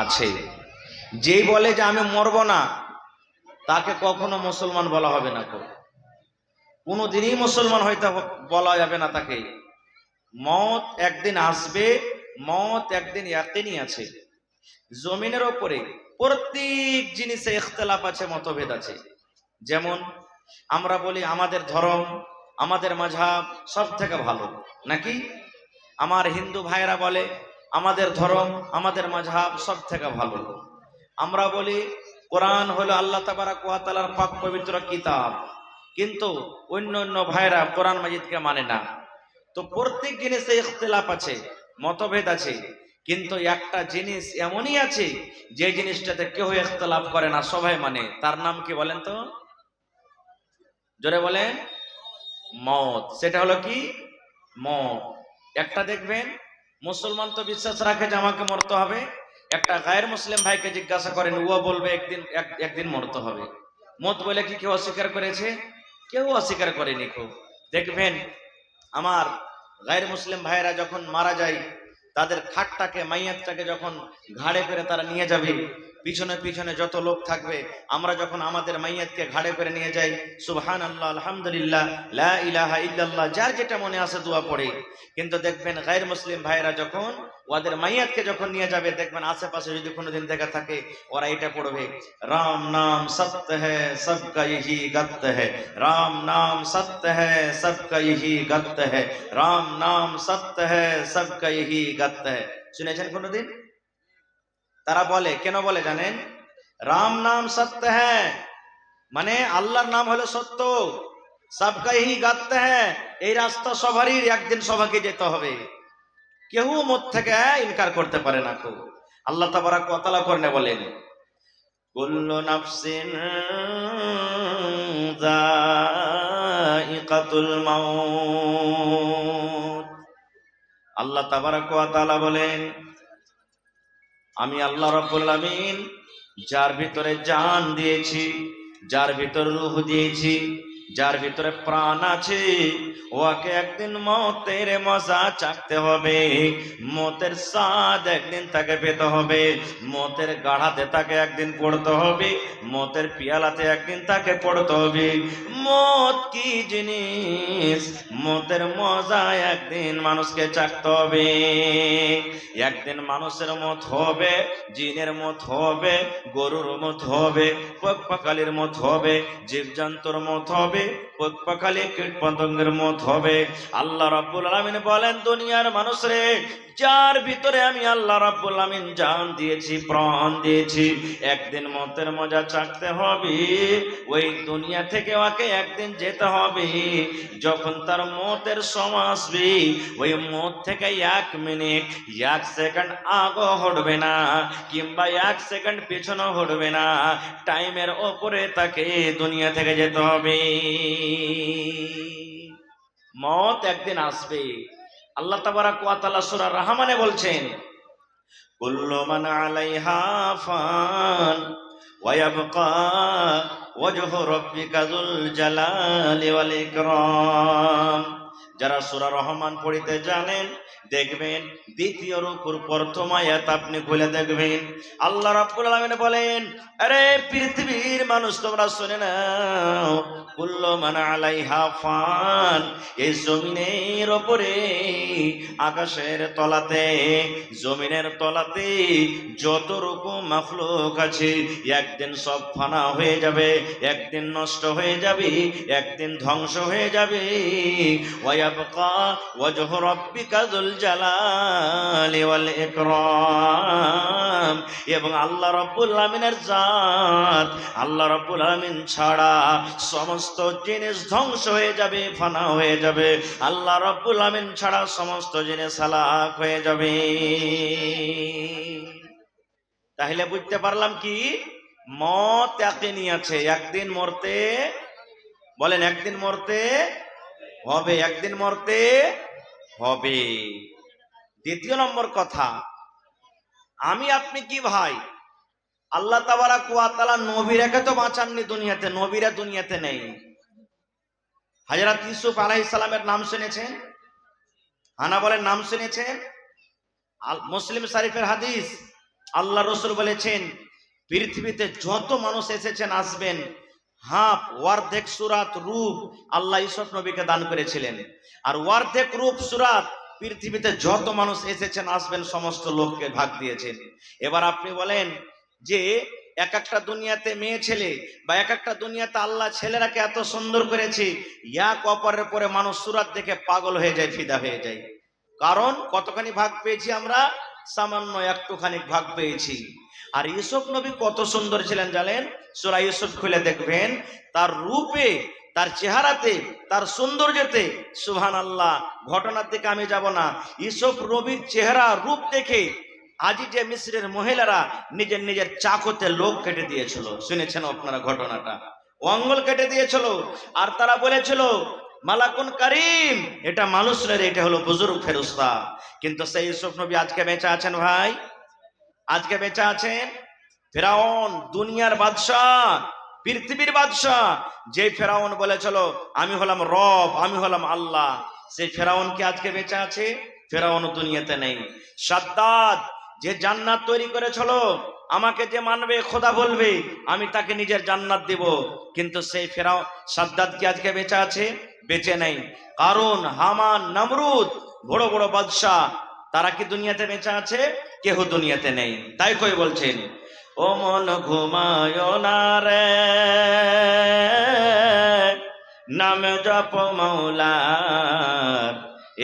আছে। যেই বলে যে আমি মরবো না, তাকে কখনো মুসলমান বলা হবে না। কোনোদিনই মুসলমান হয়তো বলা যাবে না তাকে। মত একদিন আসবে, মত একদিন ইয়াকিনী আছে। জমিনের ওপরে প্রত্যেক জিনিসে ইখতিলাফ আছে, মতভেদ আছে। যেমন আমরা বলি আমাদের ধর্ম, আমাদের মাযহাব সব থেকে ভালো, নাকি? আমার হিন্দু ভাইরা বলে আমাদের ধর্ম, আমাদের মাযহাব সব থেকে ভালো। আমরা বলি কোরআন হলো আল্লাহ তাবারাক ওয়া তাআলার পাক পবিত্র কিতাব, কিন্তু অন্য অন্য ভাইরা কোরআন মাজিদকে মানে না। তো প্রত্যেক জিনিসে ইখতিলাফ আছে, মতভেদ আছে, কিন্তু একটা জিনিস এমনই আছে যে জিনিসটাতে কেউ ইখতিলাফ করে না, সবাই মানে। তার নাম কি বলেন তো? জোরে বলেন। মত। সেটা হলো কি? মত। একটা দেখবেন মুসলমান তো বিশ্বাস রাখে যে আমাকে মরতে হবে, একটা গায়ের মুসলিম ভাইকে জিজ্ঞাসা করেন, ও বলবে একদিন মরতে হবে। মত বলে কি কেউ অস্বীকার করেছে? কেউ অস্বীকার করেনি। খুব দেখবেন আমার গায়ের মুসলিম ভাইয়েরা যখন মারা যায়, তাদের খাটটাকে, মাইয়াতটাকে যখন ঘাড়ে করে তারা নিয়ে যাবে, পিছনে পিছনে যত লোক থাকবে, আমরা যখন আমাদের মাইয়াতকে ঘাড়ে করে নিয়ে যাই, সুবহানাল্লাহ, আলহামদুলিল্লাহ, লা ইলাহা ইল্লাল্লাহ, যার যেটা মনে আসে দোয়া পড়ে। কিন্তু দেখবেন গায়ের মুসলিম ভাইয়েরা যখন ওদের মাইয়াতকে যখন নিয়ে যাবে, দেখবেন আশেপাশে যদি কোনোদিন দেখা থাকে, ওরা এটা পড়বে, রাম নাম সত্য হ্যায় সবকা यही গত্য है, राम नाम सत्य है सबका यही गत्य है, राम नाम सत्य है सबका यही गत्य है। শুনেছেন কোনোদিন? তারা বলে, কেন বলে জানেন? রাম নাম সত্য হ্যায়, মানে আল্লাহর নাম হলো সত্য, সবকা यही গত্য है, এই রাস্তা সবারই একদিন সবাইকে যেতে হবে, কেউ মত থেকে ইনকার করতে পারে না। কেউ। আল্লাহ তাবারাক ওয়া তাআলা কোরআনে বলেন, কুল্লু নাফসিন যায়িকাতুল মাউত। আল্লাহ তাবারাক ওয়া তাআলা বলেন, আমি আল্লাহ রাব্বুল আলামিন যার ভিতরে জান দিয়েছি, যার ভিতরে রূহ দিয়েছি, যার ভিতরে প্রাণ আছে, ওকে একদিন মতের মজা চাকতে হবে, মতের স্বাদ একদিন তাকে পেতে হবে, মতের গাড়াতে তাকে একদিন পড়তে হবে, মতের পিয়ালাতে একদিন তাকে পড়তে হবে। মত কি জিনিস, মতের মজা একদিন মানুষকে চাকতে হবে। একদিন মানুষের মত হবে, জিনের মত হবে, গরুর মত হবে, পক্ষপাখালির মত হবে, জীবজন্তুর মত হবে, পক্ষপাখালি কীট পতঙ্গের মত হবে। আল্লাহ রাব্বুল আলামিন বলেন, দুনিয়ার মানুষ রে, যার ভিতরে আমি আল্লাহ রাব্বুল আলামিন জান দিয়েছি, প্রাণ দিয়েছি, একদিন মতের মজা চাকতে হবে। ওই দুনিয়া থেকে ওকে একদিন যেতে হবে। যখন তার মতের সময় আসবে, ওই মত থেকে 1 মিনিট 1 সেকেন্ড আগো হটবে না, কিংবা 1 সেকেন্ড পিছনে হটবে না, টাইমের ওপরে তাকে দুনিয়া থেকে যেতে হবে। মত একদিন আসবে। আল্লাহ তাবারাক ওয়া তাআলা সূরা রহমানে বলছেন, কুল্লু মান আলাইহা ফান ওয়া ইয়াবকা ওয়াজহু রাব্বিকা যুল জালালি ওয়াল ইকরাম। যারা সূরা রহমান পড়িতে জানেন, দেখবেন দ্বিতীয় রুকুর প্রথম আয়াত আপনি খুলে দেখবেন, আল্লাহ রাব্বুল আলামিন বলেন, আরে পৃথিবীর মানুষ তোমরা শুনে নাও, কুল্লু মান আলাইহা ফান, এই জমিনের উপরে, আকাশের তলাতে, জমিনের তলাতে যত রকম মাখলুক আছে, একদিন সব ফানা হয়ে যাবে, একদিন নষ্ট হয়ে যাবে, একদিন ধ্বংস হয়ে যাবে। ওয়ায়াবকা ওয়াজহু রাব্বিকা যুল জালালি ওয়াল ইকরাম, এবং আল্লাহ রাব্বুল আলামিনের জাত, আল্লাহ রাব্বুল আলামিন ছাড়া সমস্ত জিনিস ধ্বংস হয়ে যাবে, ফানা হয়ে যাবে। আল্লাহ রাব্বুল আলামিন ছাড়া সমস্ত জিনিস হালাক হয়ে যাবে। তাহলে বুঝতে পারলাম কি? মত ইয়াকিনী আছে, একদিন মরতে, বলেন একদিন মরতে হবে, একদিন মরতে হবে। দ্বিতীয় নম্বর কথা, আমি আপনি কি ভাই, আল্লাহ তাবারাক ওয়া তাআলা নবীরাকে তো বাঁচাননি দুনিয়াতে, নবীরা দুনিয়াতে নেই। হযরত ইউসুফ আলাইহিস সালামের নাম শুনেছেন? হানা বলেন, নাম শুনেছেন? মুসলিম শরীফের হাদিস, আল্লাহ রসুল বলেছেন পৃথিবীতে যত মানুষ এসেছেন আসবেন, হাফ অর্ধেক সুরাত রূপ আল্লাহ ইউসুফ নবীকে দান করেছিলেন, আর অর্ধেক রূপ সুরাত পৃথিবীতে যত মানুষ এসেছেন আসবেন সমস্ত লোককে ভাগ দিয়েছেন। এবার আপনি বলেন যে এক একটা দুনিয়াতে মেয়ে ছেলে বা এক একটা দুনিয়াতে আল্লাহ ছেলেরাকে এত সুন্দর করেছে, এক অপরের পরে মানুষ সুরাত দেখে পাগল হয়ে যায়, ফিদা হয়ে যায়। কারণ কতখানি ভাগ পেয়েছি আমরা? সামান্য একটুখানি ভাগ পেয়েছি। আর ইউসুফ নবী কত সুন্দর ছিলেন জানেন? সূরা ইউসুফ খুলে দেখবেন, তার রূপে, তার চেহারাতে, তার সৌন্দর্যতে, সুবহানাল্লাহ। ঘটনার দিকে আমি যাব না। ইউসুফ নবীর চেহারা রূপ দেখে আজি যে মিসরের মহিলারা নিজের নিজের চাকতে লোক কেটে দিয়েছিল, শুনেছেন আপনারা ঘটনাটা? অঙ্গল কেটে দিয়েছিল, আর তারা বলেছিল মালাকুন কারিম, এটা মানুষ নয়, এটা হলো বুজুর্গ ফেরেশতা। কিন্তু সেই ইউসুফ নবী আজকে বেঁচে আছেন ভাই, আজকে বেঁচে আছেন। ফেরাউন দুনিয়ার বাদশাহ, পৃথিবীর বাদশাহ, যে ফেরাউন বলেছিল আমি হলাম রব, আমি হলাম আল্লাহ, সেই ফেরাউন কি আজকে বেঁচে আছে? ফেরাউন দুনিয়াতে নেই। সাদ্দাত যে জান্নাত তৈরি করেছিল, আমাকে যে মানবে খোদা বলবে আমি তাকে নিজের জান্নাত দেব, কিন্তু সেই ফেরাউন সাদ্দাত কি আজকে বেঁচে আছে? বেঁচে নেই। কারণ হামান, নমরুদ, বড় বড় বাদশাহ, তারা কি দুনিয়াতে বেঁচে আছে? কেহ দুনিয়াতে নেই। তাই কই বলছেন, ও মন ঘুমায় না রে, নাম জপ মৌলার,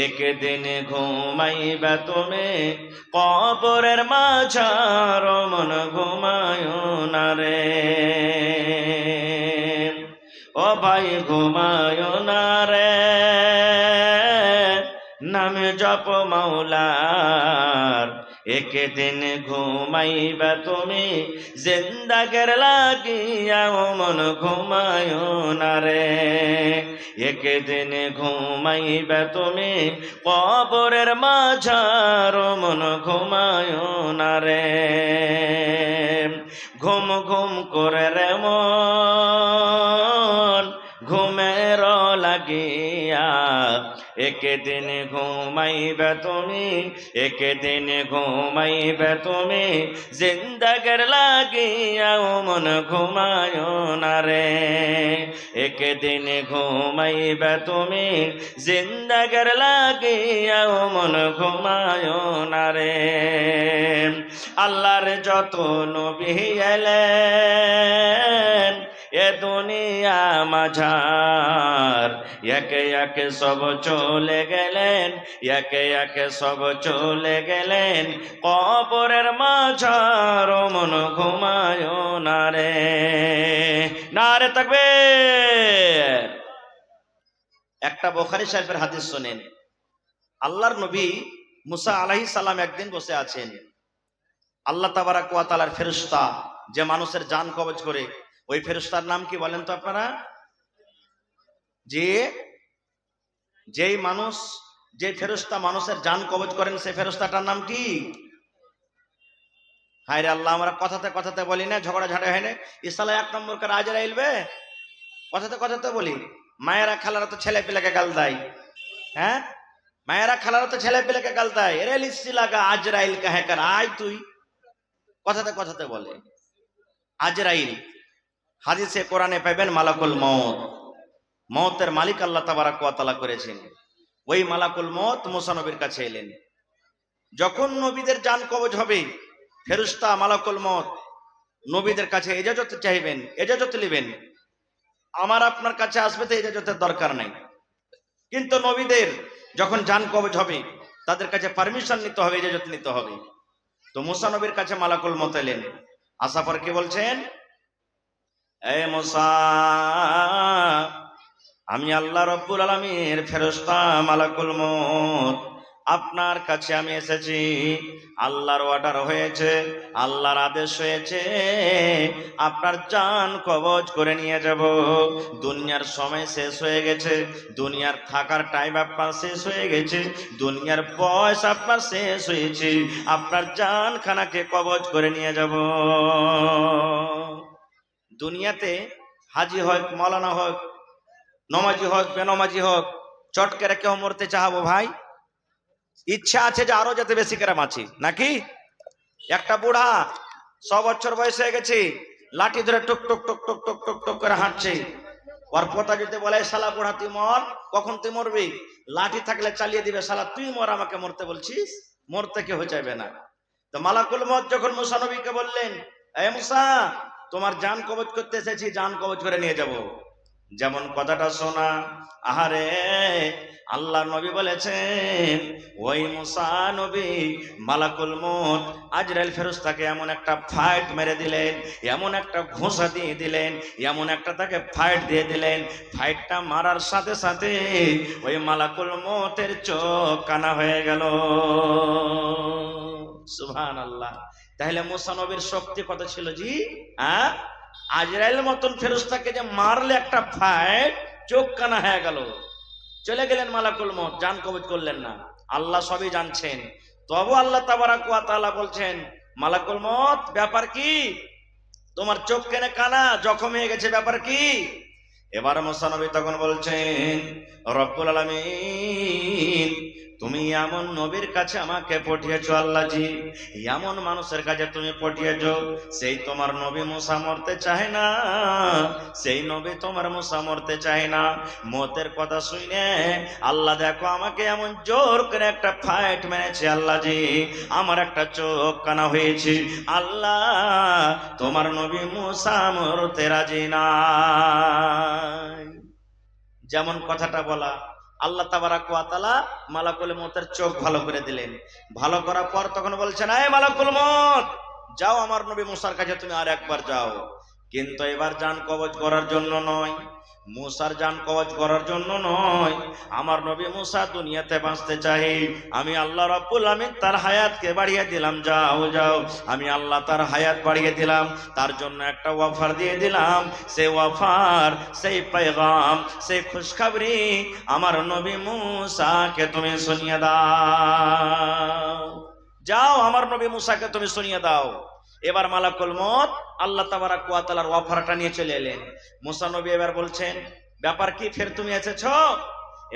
একদিন ঘুমাইবা তুমি কবরের মাঝার, মন ঘুমায় না রে। ও ভাই ঘুমায় না রে, নাম জপ মৌলার, একদিন ঘুমাইবা তুমি জিন্দাগের লাগিয়া, মন ঘুমায় না রে। একদিন ঘুমাইবা তুমি কবরের মাঝার, মন ঘুমায় না রে। ঘুম ঘুম করে রে মন ঘুমের লাগিয়া, একদিন ঘুমাইবে তুমি, একদিন ঘুমাইবে তুমি জিন্দাগের লাগিয়া, মন ঘুমায় না রে। একদিন ঘুমাইবে তুমি জিন্দাগের লাগিয়া, মন ঘুমায় না রে। আল্লাহর যত নবী এলেন এ দুনিয়া মাঝার, একে একে সব চলে গেলেন, একে একে সব চলে গেলেন কবরের মাঝার, মন ঘুমায় না রে। নারে তাকবীর। একটা বুখারী শরীফের হাদিস শুনেন। আল্লাহর নবী মুসা আলাইহিস সালাম একদিন বসে আছেন, আল্লাহ তাবারাক ওয়া তাআলার ফেরেশতা যে মানুষের জান কবজ করে, ওই ফেরেশতার নাম কি বলেন তো আপনারা? যেই মানুষ, যে ফেরেশতা মানুষের জান কবজ করেন, সেই ফেরেশতাটার নাম কি? হায় রে আল্লাহ, আমরা কথাতে কথাতে বলি না, ঝগড়া ঝাড়া হয় না, ইসালা এক নম্বর করে আজরাইল বে, কথাতে কথাতে বলি। মায়েরা খালারা তো ছেলে পেলেকে গাল দেয়, হ্যাঁ, মায়েরা খালারা তো ছেলে পেলেকে গাল দেয়, এরে লিসি লাগা আজরাইল কাহে কর, আয় তুই, কথাতে কথাতে বলে আজরাইল। হাদিসে কোরআনে পাবেন মালাকুল মউত, মউতের মালিক আল্লাহ তাবারাক ওয়া তাআলা করেছেন। ওই মালাকুল মউত মুসা নবীর কাছে এলেন। যখন নবীদের জান কবজ হবে, ফেরেশতা মালাকুল মউত নবীদের কাছে ইজাজত চাইবেন, ইজাজত নেবেন। আমার আপনার কাছে আসবে তো ইজাজতের দরকার নাই, কিন্তু নবীদের যখন জান কবজ হবে তাদের কাছে পারমিশন নিতে হবে, ইজাজত নিতে হবে। তো মুসা নবীর কাছে মালাকুল মউত এলেন। আসার পর কি বলছেন, এ মুসা, আমি আল্লাহ রব্বুল আলামিনের ফেরেশতা মালাকুল মউত, আপনার কাছে আমি এসেছি। আল্লাহর অর্ডার হয়েছে, আল্লাহর আদেশ হয়েছে, আপনার জান কবজ করে নিয়ে যাব। দুনিয়ার সময় শেষ হয়ে গেছে, দুনিয়ার থাকার টাইম আপনার শেষ হয়ে গেছে, দুনিয়ার বয়স আপনার শেষ হয়েছে, আপনার জান খানাকে কবজ করে নিয়ে যাব। দুনিয়াতে হাজি হোক, মৌলানা হোক, নমাজি হোক, বেনমাজি হোক, চট করে কেউ মরতে চাহাবো ভাই? ইচ্ছা আছে যে আরো যাতে বেশি করে বাঁচি, নাকি? একটা বুড়া 100 বছর বয়স হয়ে গেছে, লাঠি ধরে টুক টুক টুক টুক টুক টুক টুক করে হাঁটছে। ওর পোতা যদি বলে, শালা বুড়া তুই মর, কখন তুই মরবি? লাঠি থাকলে চালিয়ে দিবে, শালা তুই মর, আমাকে মরতে বলছিস? মরতে কেউ যাবে না। তো মালাকুল মউত যখন মুসা নবীকে বললেন, এ মুসা, তোমার জান কবজ করতে এসেছি, জান কবজ করে নিয়ে যাব। যেমন কথাটা শোনা, আহারে আল্লাহ নবী বলেছেন, ওই মুসা নবী মালাকুল মউত আজরাইল ফেরেশতাকে এমন একটা ফাইট মেরে দিলেন, এমন একটা ঘোষা দিয়ে দিলেন, এমন একটা তাকে ফাইট দিয়ে দিলেন, ফাইটটা মারার সাথে সাথে ওই মালাকুল মউতের চোখ কানা হয়ে গেল। সুবহানাল্লাহ। তাহলে মুসা নবীর শক্তি কত ছিল জি? হ্যাঁ, আজরাইল মতন ফেরেশতাকে যে মারলে একটা ফাইট, চোখ কানা হয়ে গেল, চলে গেলেন মালাকুল মউত, জান কবজ করলেন না। আল্লাহ সবই জানছেন, তবু আল্লাহ তাবারাক ওয়া তাআলা বলছেন, মালাকুল মউত ব্যাপার কি? তোমার চোখ কেন কানা, জখম হয়ে গেছে, ব্যাপার কি? এবার মুসা নবী তখন বলছেন, রব্বুল আলামিন, তুমি এমন নবীর কাছে আমাকে পাঠিয়েছো আল্লাহজি, এমন মানুষের কাছে তুমি পাঠিয়েছো, সেই তোমার নবী মুসা মরতে চায় না, সেই নবী তোমার মুসা মরতে চায় না। মতের কথা শুনে আল্লাহ দেখো আমাকে এমন জোর করে একটা ফাইট মেরেছে আল্লাহজি, আমার একটা চোখ কানা হয়েছে। আল্লাহ, তোমার নবী মুসা মরতে রাজি না। যেমন কথাটা বলা, আল্লাহ তাবারাক ওয়া তাআলা মালাকুল মউতের চোখ ভালো করে দিলেন। ভালো করার পর তখন বলছেন, এই মালাকুল মউত, যাও আমার নবী মুসার কাছে তুমি আর একবার যাও, কিন্তু এবার জান কবজ করার জন্য নয়, মুসার জান কবজ করার জন্য নয়, আমার নবী মুসা দুনিয়াতে বাঁচতে চাই। আমি আল্লাহ রাব্বুল আমিন তার হায়াতকে বাড়িয়ে দিলাম, যাও যাও, আমি আল্লাহ তার হায়াত বাড়িয়ে দিলাম, তার জন্য একটা ওয়াফার দিয়ে দিলাম। সেই ওয়াফার, সেই পেগাম, সেই খুশখবরি আমার নবী মুসাকে তুমি শুনিয়ে দাও। যাও আমার নবী মুসাকে তুমি শুনিয়ে দাও। এবার মালাকুল মউত আল্লাহ তাবারাক ওয়া তাআলার ওয়াফারটা নিয়ে চলে এলেন। মুসা নবী এবার বলছেন, ব্যাপার কি, ফের তুমি এসেছো?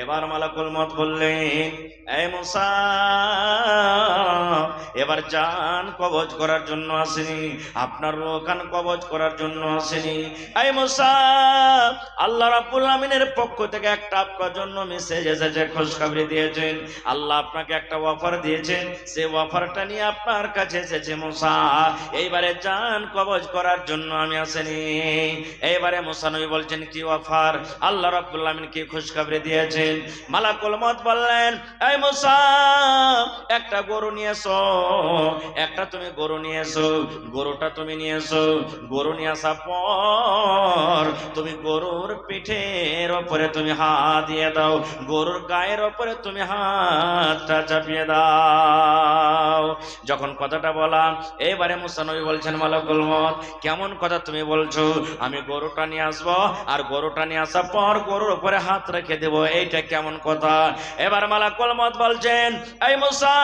এবার মালাকুল মউত বললেন, এই মুসা, এবার জান কবজ করার জন্য আসেনি, আপনার রোকান কবজ করার জন্য আসেনি। এই মুসা, আল্লাহ রাব্বুল আমিনের পক্ষ থেকে একটা আপনার জন্য মেসেজ এসেছে, খুশখবরি দিয়েছেন, আল্লাহ আপনাকে একটা অফার দিয়েছেন, সেই অফারটা নিয়ে আপনার কাছে এসেছে মুসা। এইবারে জান কবজ করার জন্য আমি আসেনি। এইবারে মুসা নবী বলছেন, কি অফার? আল্লাহ রাব্বুল আমিন কি খুশখবরি দিয়েছেন? মালাকুল মউত বললেন, এই মুসা, একটা গরু নিয়ে এসো, একটা তুমি গরু নিয়ে এসো, গরুটা তুমি নিয়ে এসো, গরু নিয়ে আসার পর তুমি গরুর পিঠের ওপরে তুমি হাত দিয়ে দাও, গরুর গায়ের ওপরে তুমি হাতটা চাপিয়ে দাও। যখন কথাটা বললাম, এবারে মুসা নবী বলছেন, মালাকুল মউত, কেমন কথা তুমি বলছো? আমি গরুটা নিয়ে আসবো, আর গরুটা নিয়ে আসার পর গরুর উপরে হাত রেখে দেবো, এইটা কেমন কথা? এবার মালাকুল মউত বলছেন, এই মুসা,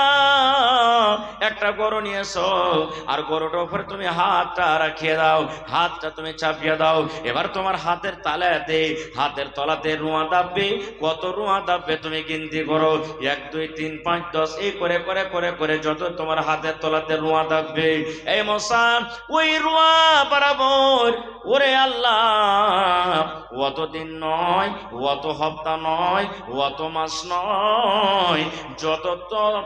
একটা গরু নিয়ে এসো, আর গরুটার উপরে তুমি হাতটা রাখিয়ে দাও, হাতটা তুমি চাপিয়ে দাও। এবার তোমার হাতের তালাতে, হাতের তলাতে রুয়া দাববে, কত রুয়া দাববে তুমি গিনতি করো, 1 2 3 5 10, এই করে করে করে করে যত তোমার হাতের তলাতে রুয়া দাববে, এই মুসা ওই রুয়া বরাবর, ওরে আল্লাহ, অত দিন নয়, অত হপ্তাহ নয়, অত মাস নয়, যত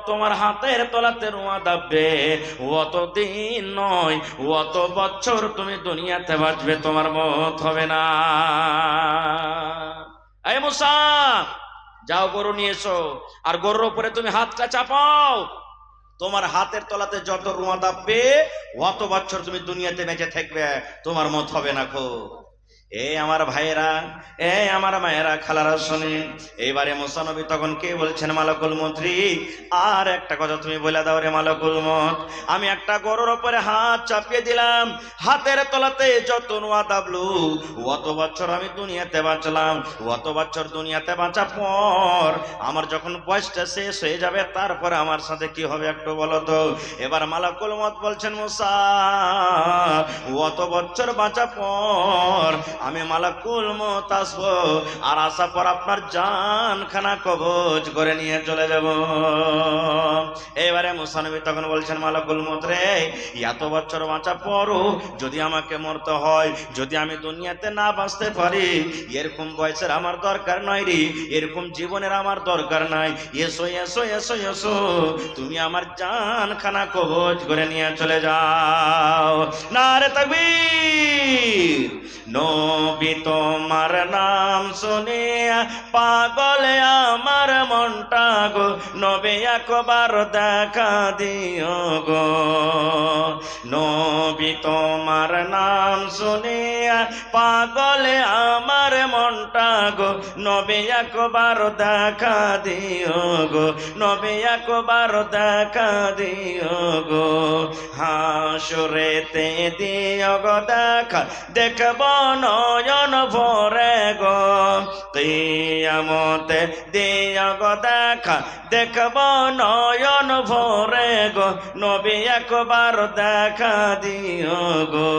তোমার হাতের তলাতে রুয়া দাববে, অত দিন নয়, অত বছর তুমি দুনিয়াতে বাঁচবে, তোমার মত হবে না। এই মুসা, যাও গরু নিয়ে এসো, আর গরুর উপরে তুমি হাতটা চাপাও, তোমার হাতের তলাতে যত রুয়া দাববে, অত বছর তুমি দুনিয়াতে বেঁচে থাকবে, তোমার মত হবে না। খো এই আমার ভাইয়েরা, এই আমার মায়েরা, খালারা, শোনেন। এইবারে মুসা নবী তখন কে বলছেন, মালাকুল মন্ত্রী, আর একটা কথা তুমি বলে দাও রে মালাকুল মউত, আমি একটা গরুর উপরে হাত চাপিয়ে দিলাম, হাতের তলাতে যত রুয়া দাবলু, অত বছর আমি দুনিয়াতে বাঁচলাম, অত বছর দুনিয়াতে বাঁচার পর আমার যখন বয়সটা শেষ হয়ে যাবে, তারপরে আমার সাথে কি হবে একটু বলো তো? এবার মালাকুল মউত বলছেন, মুসা, অত বছর বাঁচার পর আমি মালাকুল মউত আসবো আর আসার পর আপনার জানখানা কবজ করে নিয়ে চলে যাব। এবারে মুসা নবী তখন বলছেন, মালাকুল মউত রে, এত বছর বাঁচা পরও যদি আমাকে মরতে হয়, যদি আমি দুনিয়াতে না বাঁচতে পারি, এরকম বয়সের আমার দরকার নয় রে, এরকম জীবনের আমার দরকার নাই। এসো এসো এসো এসো, তুমি আমার জানখানা কবজ করে নিয়ে চলে যাও। নারে তাকবীর। নবী তোমার নাম শুনে পাগলে আমার মনটা গো, নবী একবার দেখা দিও গো। নবী তোমার নাম শুনে পাগলে আমার মনটা গো, নবী একবার দেখা দিও গো, নবী একবার দেখা দিও গো। হাসরেতে দিও গো দেখা, দেখব নয়ন ভরে গো। কিয়ামতে দিও গো দেখা, দেখব নয়ন ভরে গো, নবী একবার দেখা দিও গো।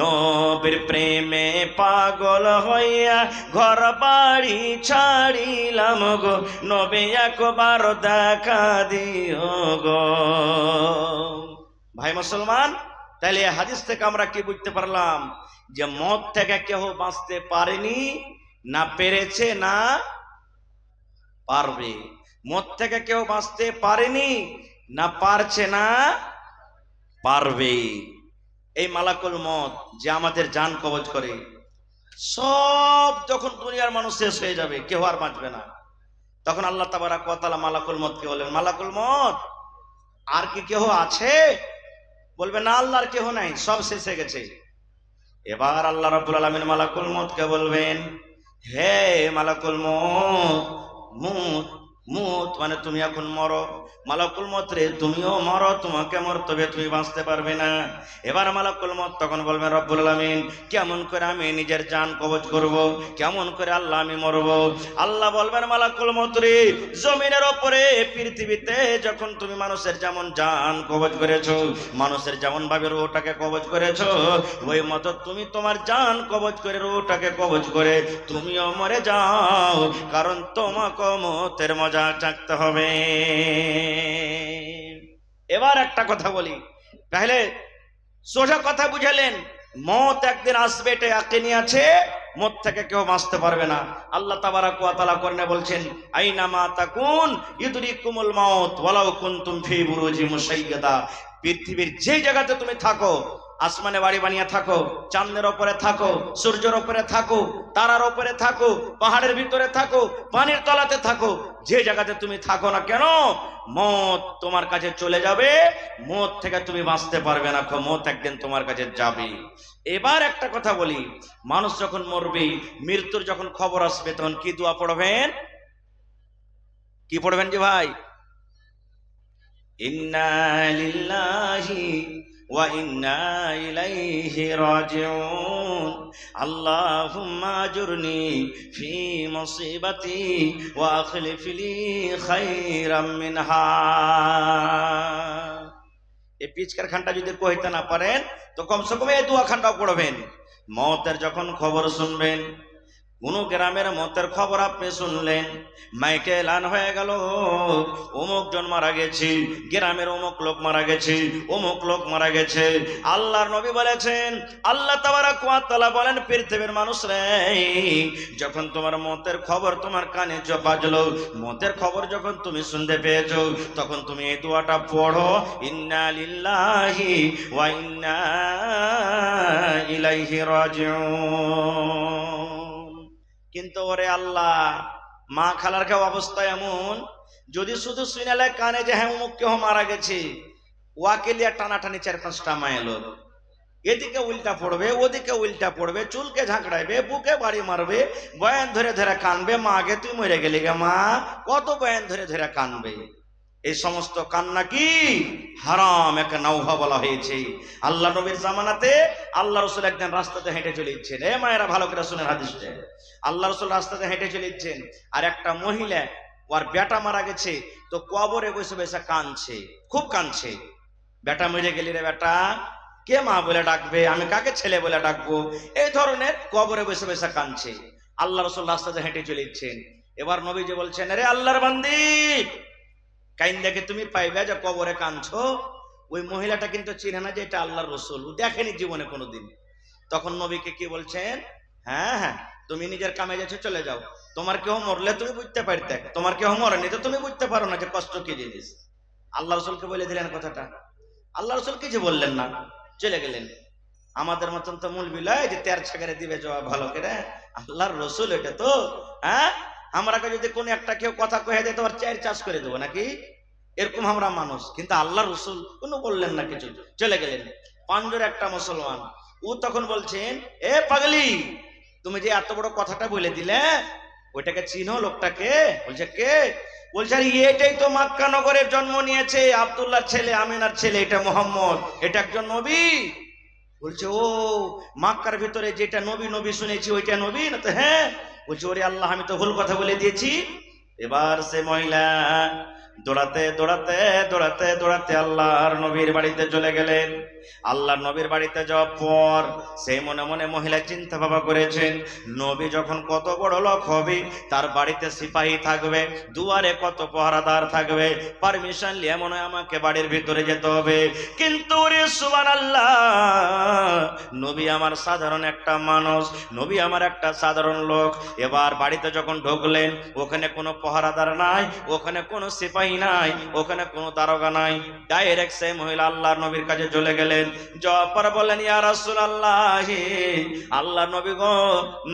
নবীর প্রেমে পাগল হইয়া ঘর বাড়ি ছাড়িলাম গো, নবী একবার দেখা দিও গো। ভাই মুসলমান, তাহলে এই হাদিস থেকে আমরা কি বুঝতে পারলাম? যে মত থেকে কেউ বাঁচতে পারেনি, না পেরেছে, না পারবে। মত থেকে কেউ বাঁচতে পারেনি, না পারছে, না পারবে। এই মালাকুল মউত যে আমাদের জান কবজ করে, সব যখন দুনিয়ার মানুষ শেষ হয়ে যাবে, কেউ আর বাঁচবে না, তখন আল্লাহ তাবারাক ওয়া তাআলা মালাকুল মউতকে বলেন, মালাকুল মউত আর কি কেউ আছে? বলবে না, আল্লাহর কেউ নাই, সব শেষ হয়ে গেছে। এবার আল্লাহ রাব্বুল আলামিন মালাকুল মউতকে বলবেন, হে মালাকুল মউত, মুত মুত মানে তুমি এখন মরো। মালাকুল মউত রে, তুমিও মরো, তোমাকে মরতে হবে, তুমি বাঁচতে পারবে না। এবার মালাকুল মউত তখন বলবেন, রব্বুল আলামিন কেমন করে আমি নিজের জান কবজ করব, কেমন করে আল্লাহ আমি মরব? আল্লাহ বলবেন, মালাকুল মউত রে, জমিনের উপরে পৃথিবীতে যখন তুমি মানুষের যেমন জান কবজ করেছো, মানুষের যেমন ভাবে রূহটাকে কবজ করেছো, ওই মতো তুমি তোমার জান কবজ করে রূহটাকে কবজ করে তুমিও মরে যাও, কারণ তোমাকে মউতের মজা চাকতে হবে। এবার একটা কথা বলি, তাহলে সোজা কথা বুঝালেন, মউত একদিন আসবে, এটা ইয়াকিনি আছে, মউত থেকে কেউ বাঁচতে পারবে না। আল্লাহ তাবারাক ওয়া তাআলা কোরআনে বলছেন, আইনামা তাকুন ইদরিকুমুল মাউত ওয়ালাউ কুনতুম ফি বুরুজি মুশাইয়াদা। পৃথিবীর যে জায়গাতে তুমি থাকো, আসমানে বাড়ি বানিয়ে থাকো, চাঁদের উপরে থাকো, সূর্যের উপরে থাকো, তারার উপরে থাকো, পাহাড়ের ভিতরে থাকো, পানির তলাতে থাকো, যে জায়গাতে তুমি থাকো না কেন, মউত তোমার কাছে চলে যাবে, মউত থেকে তুমি বাঁচতে পারবে না, মউত একদিন তোমার কাছে যাবে। এবার একটা কথা বলি, মানুষ যখন মরবে, মৃত্যুর যখন খবর আসবে, তখন কি দোয়া পড়বেন? কি পড়বেন যে ভাই? ইন্না লিল্লাহি ওয়া ইন্না ইলাইহি রাজিউন, আল্লাহুম্মা আজুরনি ফি মুসিবাতি ওয়া আখলিফ লি খায়রাম মিনহা। এই পিচকার খানটা যদি কইতে না পারেন, তো কমসে কম এই দোয়া খানটাও পড়বেন। মউতের যখন খবর শুনবেন, কোন গ্রামের মউতের খবর আপনি শুনলেন, মাইকে এলান হয়ে গেল, অমুক জন মারা গেছে, গ্রামের অমুক লোক মারা গেছে, অমুক লোক মারা গেছে। আল্লাহর নবী বলেছেন, আল্লাহ তাবারাক ওয়া তাআলা বলেন, পৃথিবীর মানুষ রে, যখন তোমার মউতের খবর তোমার কানে বাজলো, মউতের খবর যখন তুমি শুনতে পেয়েছো, তখন তুমি এই দোয়াটা পড়ো, ইন্না লিল্লাহি ওয়া ইন্না ইলাইহি রাজিউন। কিন্তু ওরে আল্লাহ, মা খালার কেউ অবস্থা এমন, যদি শুধু শুনালে কানে যে হ্যাঁ অমুক কেউ মারা গেছে, ওয়াকে লিয়া টানাটানি 4-5টা মাইল, এদিকে উল্টা পড়বে, ওদিকে উল্টা পড়বে, চুলকে ঝাঁকড়াইবে, বুকে বাড়ি মারবে, বয়ান ধরে ধরে কানবে, মা আগে তুই মরে গেলি গে মা, কত বয়ান ধরে ধরে কানবে। এই সমস্ত কান্না কি হারাম, একটা নওহা বলা হয়েছে। আল্লাহ নবীর জামানাতে আল্লাহ রাসূল একদিন রাস্তাতে হেঁটে চলে যাচ্ছেন, এ মায়েরা ভালো করে শুনেন হাদিসটা, আল্লাহ রাসূল রাস্তাতে হেঁটে চলে যাচ্ছেন, আর একটা মহিলা, ওর বেটা মারা গেছে, তো কবরে বসে বসে কাঁদছে, খুব কাঁদছে। বেটা মরে গেলি রে বেটা, কে মা বলে ডাকবে, আমি কাকে ছেলে বলে ডাকবো, এই ধরনের কবরে বসে বসে কাঁদছে। আল্লাহ রাসূল রাস্তাতে হেঁটে চলে যাচ্ছেন। এবার নবীজি বলছেন, আরে আল্লাহর বান্দি, কাইন্দাকে তুমি পাইবে যে কবরে কাঁদছো। ওই মহিলাটা কিন্তু চিনে না যে এটা আল্লাহর রাসূল, ও দেখেনি জীবনে কোনোদিন। তখন নবীকে কি বলছেন, হ্যাঁ হ্যাঁ, তুমি নিজের কামে যাচ্ছ, চলে যাও। তোমার কেউ মরলে তুমি বুঝতে পারতে, তোমার কেউ মরেনি তো তুমি বুঝতে পারো না যে কষ্ট কি জিনিস। আল্লাহ রাসূলকে বলে দিলেন কথাটা। আল্লাহ রাসূল কিছু বললেন না, চলে গেলেন। আমাদের মতন তো মূল বিলায় যে তের ছাগারে দিবে জবাব ভালো করে। আল্লাহর রাসূল এটা তো, হ্যাঁ, আমরাকে যদি কোন একটা কেউ কথা কয়ে দেয় তো আর চার চাষ করে দেবো নাকি, এরকম আমরা মানুষ। কিন্তু আল্লাহ রাসূল কোনো বললেন না কিছু, চলে গেলেন। পাঞ্জর একটা মুসলমান, ও তখন বলছেন, এ পাগলি, তুমি যে এত বড় কথাটা বলে দিলে, ওইটাকে চিনো লোকটাকে? বলছে কে? বলছে আরে এটাই তো মক্কা নগরের জন্ম নিয়েছে, আব্দুল্লাহর ছেলে, আমিনার ছেলে, এটা মুহাম্মদ, এটা একজন নবী। বলছে ও, মক্কার ভিতরে যেটা নবী নবী শুনেছি ওইটা নবী না? তো হ্যাঁ। বলছে ওরে আল্লাহ, আমি তো ভুল কথা বলে দিয়েছি। এবার সে মহিলা দৌড়াতে দৌড়াতে দৌড়াতে দৌড়াতে আল্লাহর নবীর বাড়িতে চলে গেলেন। আল্লাহর নবীর বাড়িতে যাওয়ার পর সেই মনে মনে মহিলা চিন্তা ভাবনা করেছেন, নবী যখন কত বড় লোক হবে, তার বাড়িতে সিপাহী থাকবে, দুয়ারে কত পহরাদার থাকবে, পারমিশন নিয়ে মনে হয় আমাকে বাড়ির ভিতরে যেতে হবে। কিন্তু রে সুবহানাল্লাহ, নবী আমার সাধারণ একটা মানুষ, নবী আমার একটা সাধারণ লোক। এবার বাড়িতে যখন ঢুকলেন, ওখানে কোনো পহরাদার নাই, ওখানে কোনো সিপাহী নাই, ওখানে কোনো দারোগা নাই। ডাইরেক্ট সেই মহিলা আল্লাহর নবীর কাছে চলে গেলেন। জফর বলেন, ইয়া রাসূলুল্লাহ, আল্লাহ নবী গো,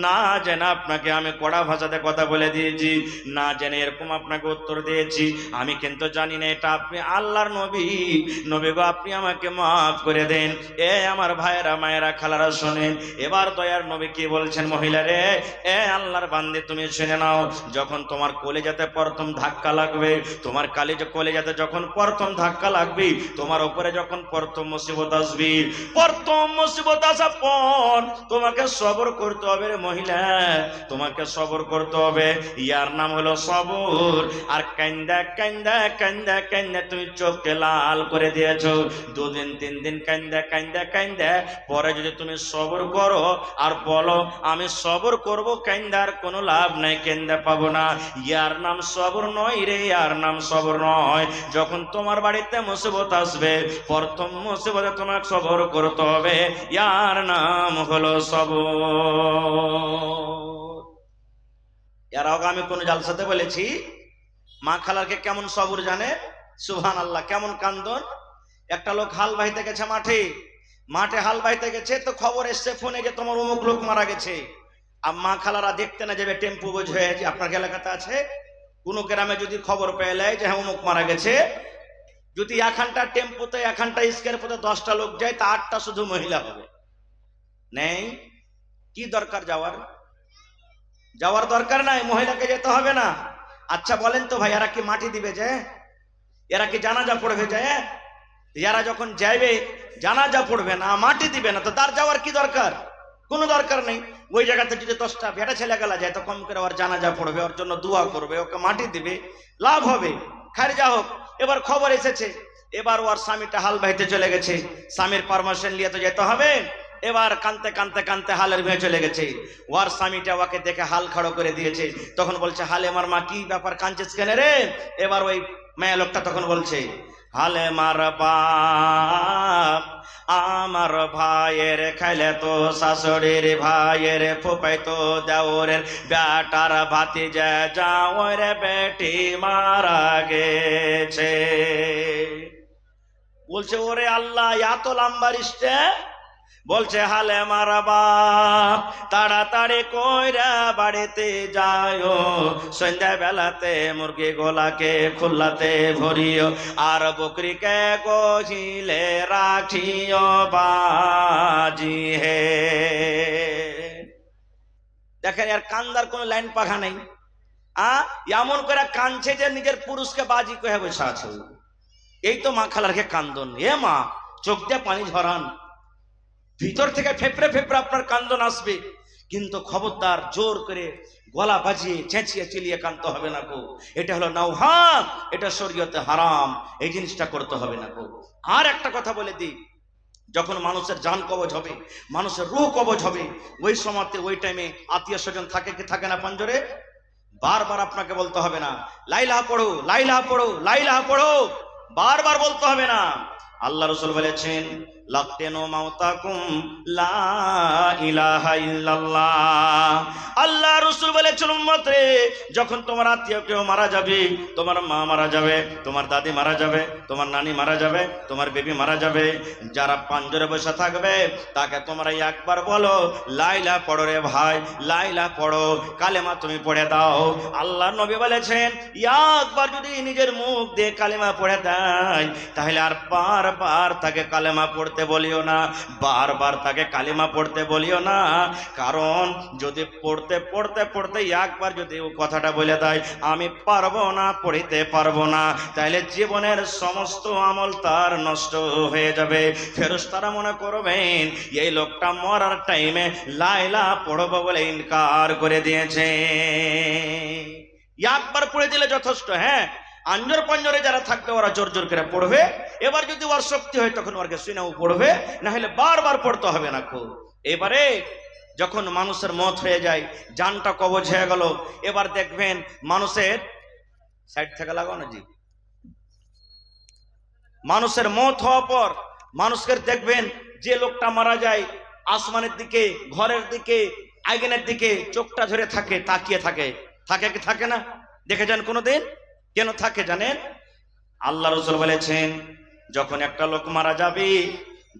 না জেনে আপনাকে আমি কড়া ভাষাতে কথা বলে দিয়েছি, না জেনে এরকম আপনাকে উত্তর দিয়েছি। আমি কিন্তু জানি না এটা আপনি আল্লাহর নবী। নবী গো, আপনি আমাকে মাফ করে দেন। এ আমার ভাইয়েরা, মায়েরা, খালারা শোনেন। এবার দয়ার নবী কি বলছেন, মহিলা রে, এ আল্লাহর বান্দে, তুমি শুনে নাও, যখন তোমার কলিজাতে প্রথম ধাক্কা লাগবে, তোমার কলিজাতে যখন প্রথম ধাক্কা লাগবে, তোমার উপরে যখন প্রথম মুসিবত আসবে, প্রথম মুসিবত আসার পর তোমাকে সবর করতে হবে রে মহিলা, তোমাকে সবর করতে হবে। ইয়ার নাম হলো সবর। আর কান্দা কান্দা কান্দা কান্দা তুমি চোখকে লাল করে দিয়েছো, 2 দিন 3 দিন কান্দা কান্দা কান্দা পরে যদি তুমি সবর করো আর বলো আমি সবর করব, কান্দার কোনো লাভ নাই, কান্দা পাবো না, ইয়ার নাম সবর নয় রে, ইয়ার নাম সবর নয়। যখন তোমার বাড়িতে মুসিবত আসবে, প্রথম মুসিবতে তোমাকে সবর করতে হবে, ইয়ার নাম হলো সবর। এর আগে আমি কোন জালসাতে বলেছি, মা খালাকে কেমন সবর জানে? সুবহানাল্লাহ, কেমন কান্দন। একটা লোক হাল বাইতে গেছে মাঠে হাল বাইতে গেছে, তো খবর এসছে ফোনে যে তোমার অমুক লোক মারা গেছে। আর মা খালারা দেখতে না যাবে, টেম্পু বোঝ হয়ে, যে আপনার এলাকাতে আছে কোন গ্রামে যদি খবর পেলে যে হ্যাঁ অমুক মারা গেছে, যদি এখানটা টেম্পুতে, এখানটা স্কয়ারপুতে 10টা লোক যায়, তা 8টা শুধু মহিলা হবে। নেই কি দরকার যাওয়ার দরকার নাই, মহিলাকে যেতে হবে না। আচ্ছা বলেন তো ভাই, এরা কি মাটি দিবে যে? এরা কি জানাজা পড়বে যে? যারা যখন যাইবে জানাজা পড়বে না, মাটি দিবে না, তো তার যাওয়ার কি দরকার? কোনো দরকার নেই। ওই জায়গাতে যদি 10টা বেটা ছেলে গেলা যায়, তো কম করে ওর জানাজা পড়বে, ওর জন্য দোয়া করবে, ওকে মাটি দিবে, লাভ হবে। খারিজা হোক। এবার খবর এসেছে, এবার ওর স্বামীটা হাল বাইতে চলে গেছে, স্বামীর পারমিশন নিয়ে তো যেতে হবে। এবার কানতে কানতে কানতে হালের ভেঙে চলে গেছে। ওর স্বামীটা ওকে দেখে হাল খাড়ো করে দিয়েছে। তখন বলছে, হালে আমার মা, কি ব্যাপার, কাঁদছিস কেন রে? এবার ওই মেয়ে লোকটা তখন বলছে, হালে মার বাপ, আমার ভাইয়ের খাইলে তো শাশুড়ির ভাইয়ের ফুপাই তো দেওরের বেটার ভাতিজা যাওয়ার বেটি মারা গেছে। বলছে ওরে আল্লাহ, এত লম্বা লিস্টে? বলছে হালে মারা বাপ, তাড়াতাড়ি কইরা বাড়িতে যাও, সন্ধ্যা বেলাতে মুরগি গোলাকে খুল্লাতে ভরিও, আর বকরিকে গহিলে রাখিও বাজি হে। দেখেন আর কান্দার কোন লাইন পাখা নেই। এমন করে কাঁদছে যে নিজের পুরুষকে বাজি কয়ে বসে আছে। এই তো মা খালারকে কান্দন। এ মা, চোখ দিয়ে পানি ঝরান, ভিতর থেকে ফেপড়ে ফেপড়ে আপনার কান্দন আসবে, কিন্তু খবরদার জোর করে গলা বাজিয়ে চেঁচিয়ে চিলিয়ে কাঁদতে হবে না গো। এটা হলো নাওহান, এটা শরীয়তে হারাম, এই জিনিসটা করতে হবে না গো। আর একটা কথা বলে দিই, যখন মানুষের জান কবজ হবে, মানুষের রূহ কবজ হবে, ওই সময়তে ওই টাইমে আত্মীয় স্বজন থাকে কি থাকে না পাঞ্জরে? বারবার আপনাকে বলতে হবে না লাইলাহা পড়ো, লাইলাহা পড়ো, লাইলাহা পড়ো, বারবার বলতে হবে না। আল্লাহ রাসূল বলেছেন লাক্তেনু মাউতাকুম লা ইলাহা ইল্লাল্লাহ। আল্লাহ রাসূল বলেছেন উম্মত রে, যখন তোমার আত্মীয় কেউ মারা যাবে, তোমার মা মারা যাবে, তোমার দাদি মারা যাবে, তোমার নানি মারা যাবে, তোমার বেবি মারা যাবে, যারা পাঞ্জরে বসে থাকবে তাকে তোমরা একবার বলো লাইলা পড়ো রে ভাই, লাইলা পড়ো, কালেমা তুমি পড়ে দাও। আল্লাহ নবী বলেছেন একবার যদি নিজের মুখ দিয়ে কালেমা পড়ে দেয় তাহলে আর বারবার তাকে কালেমা পড়তে বলিও না, বারবার তাকে কালেমা পড়তে বলিও না। কারণ যদি পড়তে পড়তে পড়তে একবার যদি ও কথাটা বলে দেয় আমি পারবো না, পড়িতে পারবো না, তাহলে জীবনের সমস্ত আমল তার নষ্ট হয়ে যাবে। ফেরেশতারা মনে করবেন এই লোকটা মরার টাইমে লাইলা পড়বো বলে ইনকার করে দিয়েছে। একবার পড়ে দিলে যথেষ্ট। হ্যাঁ, আঞ্জর পাঞ্জরে যারা থাকবে ওরা জোর জোর করে পড়বে, এবার যদি ওর শক্তি হয় তখন ওরকে শুনেও পড়বে, না হলে বারবার পড়তে হবে না। খুব এবারে যখন মানুষের মত হয়ে যায়, জানটা কবজ হয়ে গেল, এবার দেখবেন মানুষের সাইড থেকে লাগানো জি, মানুষের মত হওয়ার পর মানুষকে দেখবেন যে লোকটা মারা যায় আসমানের দিকে, ঘরের দিকে, আইগেনের দিকে চোখটা ধরে থাকে, তাকিয়ে থাকে, থাকে কি থাকে না? দেখে যান কোনোদিন? কেন থাকে জানেন? আল্লাহ রাসূল বলেছেন যখন একটা লোক মারা যাবে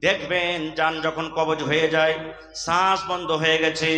দেখবেন জান যখন কবজ হয়ে যায়, শ্বাস বন্ধ হয়ে গেছে,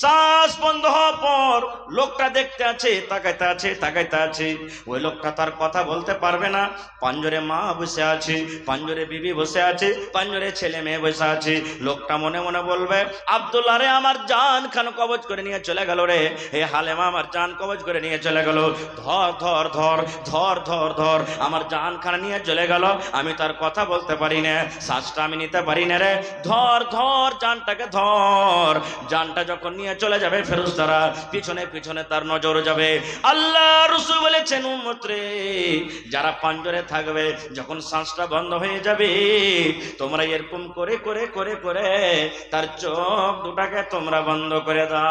শ্বাস বন্ধ হওয়ার পর লোকটা দেখতে আছে, তাকাইতে আছে, তাকাইতে আছে, ওই লোকটা তার কথা বলতে পারবে না। পাঞ্জরে মা বসে আছে, পাঞ্জরে বিবি বসে আছে, পাঞ্জরে ছেলে মেয়ে বসে আছে। লোকটা মনে মনে বলবে আব্দুল্লাহ রে আমার জান খান কবজ করে নিয়ে চলে গেল রে, হে হালেমা আমার জান কবজ করে নিয়ে চলে গেল, ধর ধর ধর ধর ধর ধর আমার জান খান নিয়ে চলে গেল, আমি তার কথা বলতে পারি না, শ্বাসটা আমি নিতে পারি না রে, ধর ধর জানটাকে ধর। জানটা যখন নিয়ে চলে যাবে ফেরেশতারা পিছনে পিছনে তার নজর যাবে। আল্লাহ রাসূল বলেছেন উম্মত রে, যারা পাঞ্জরে থাকবে যখন শ্বাসটা বন্ধ হয়ে যাবে তোমরা এরকম করে করে করে করে তার চোখ দুটাকে তোমরা বন্ধ করে দাও,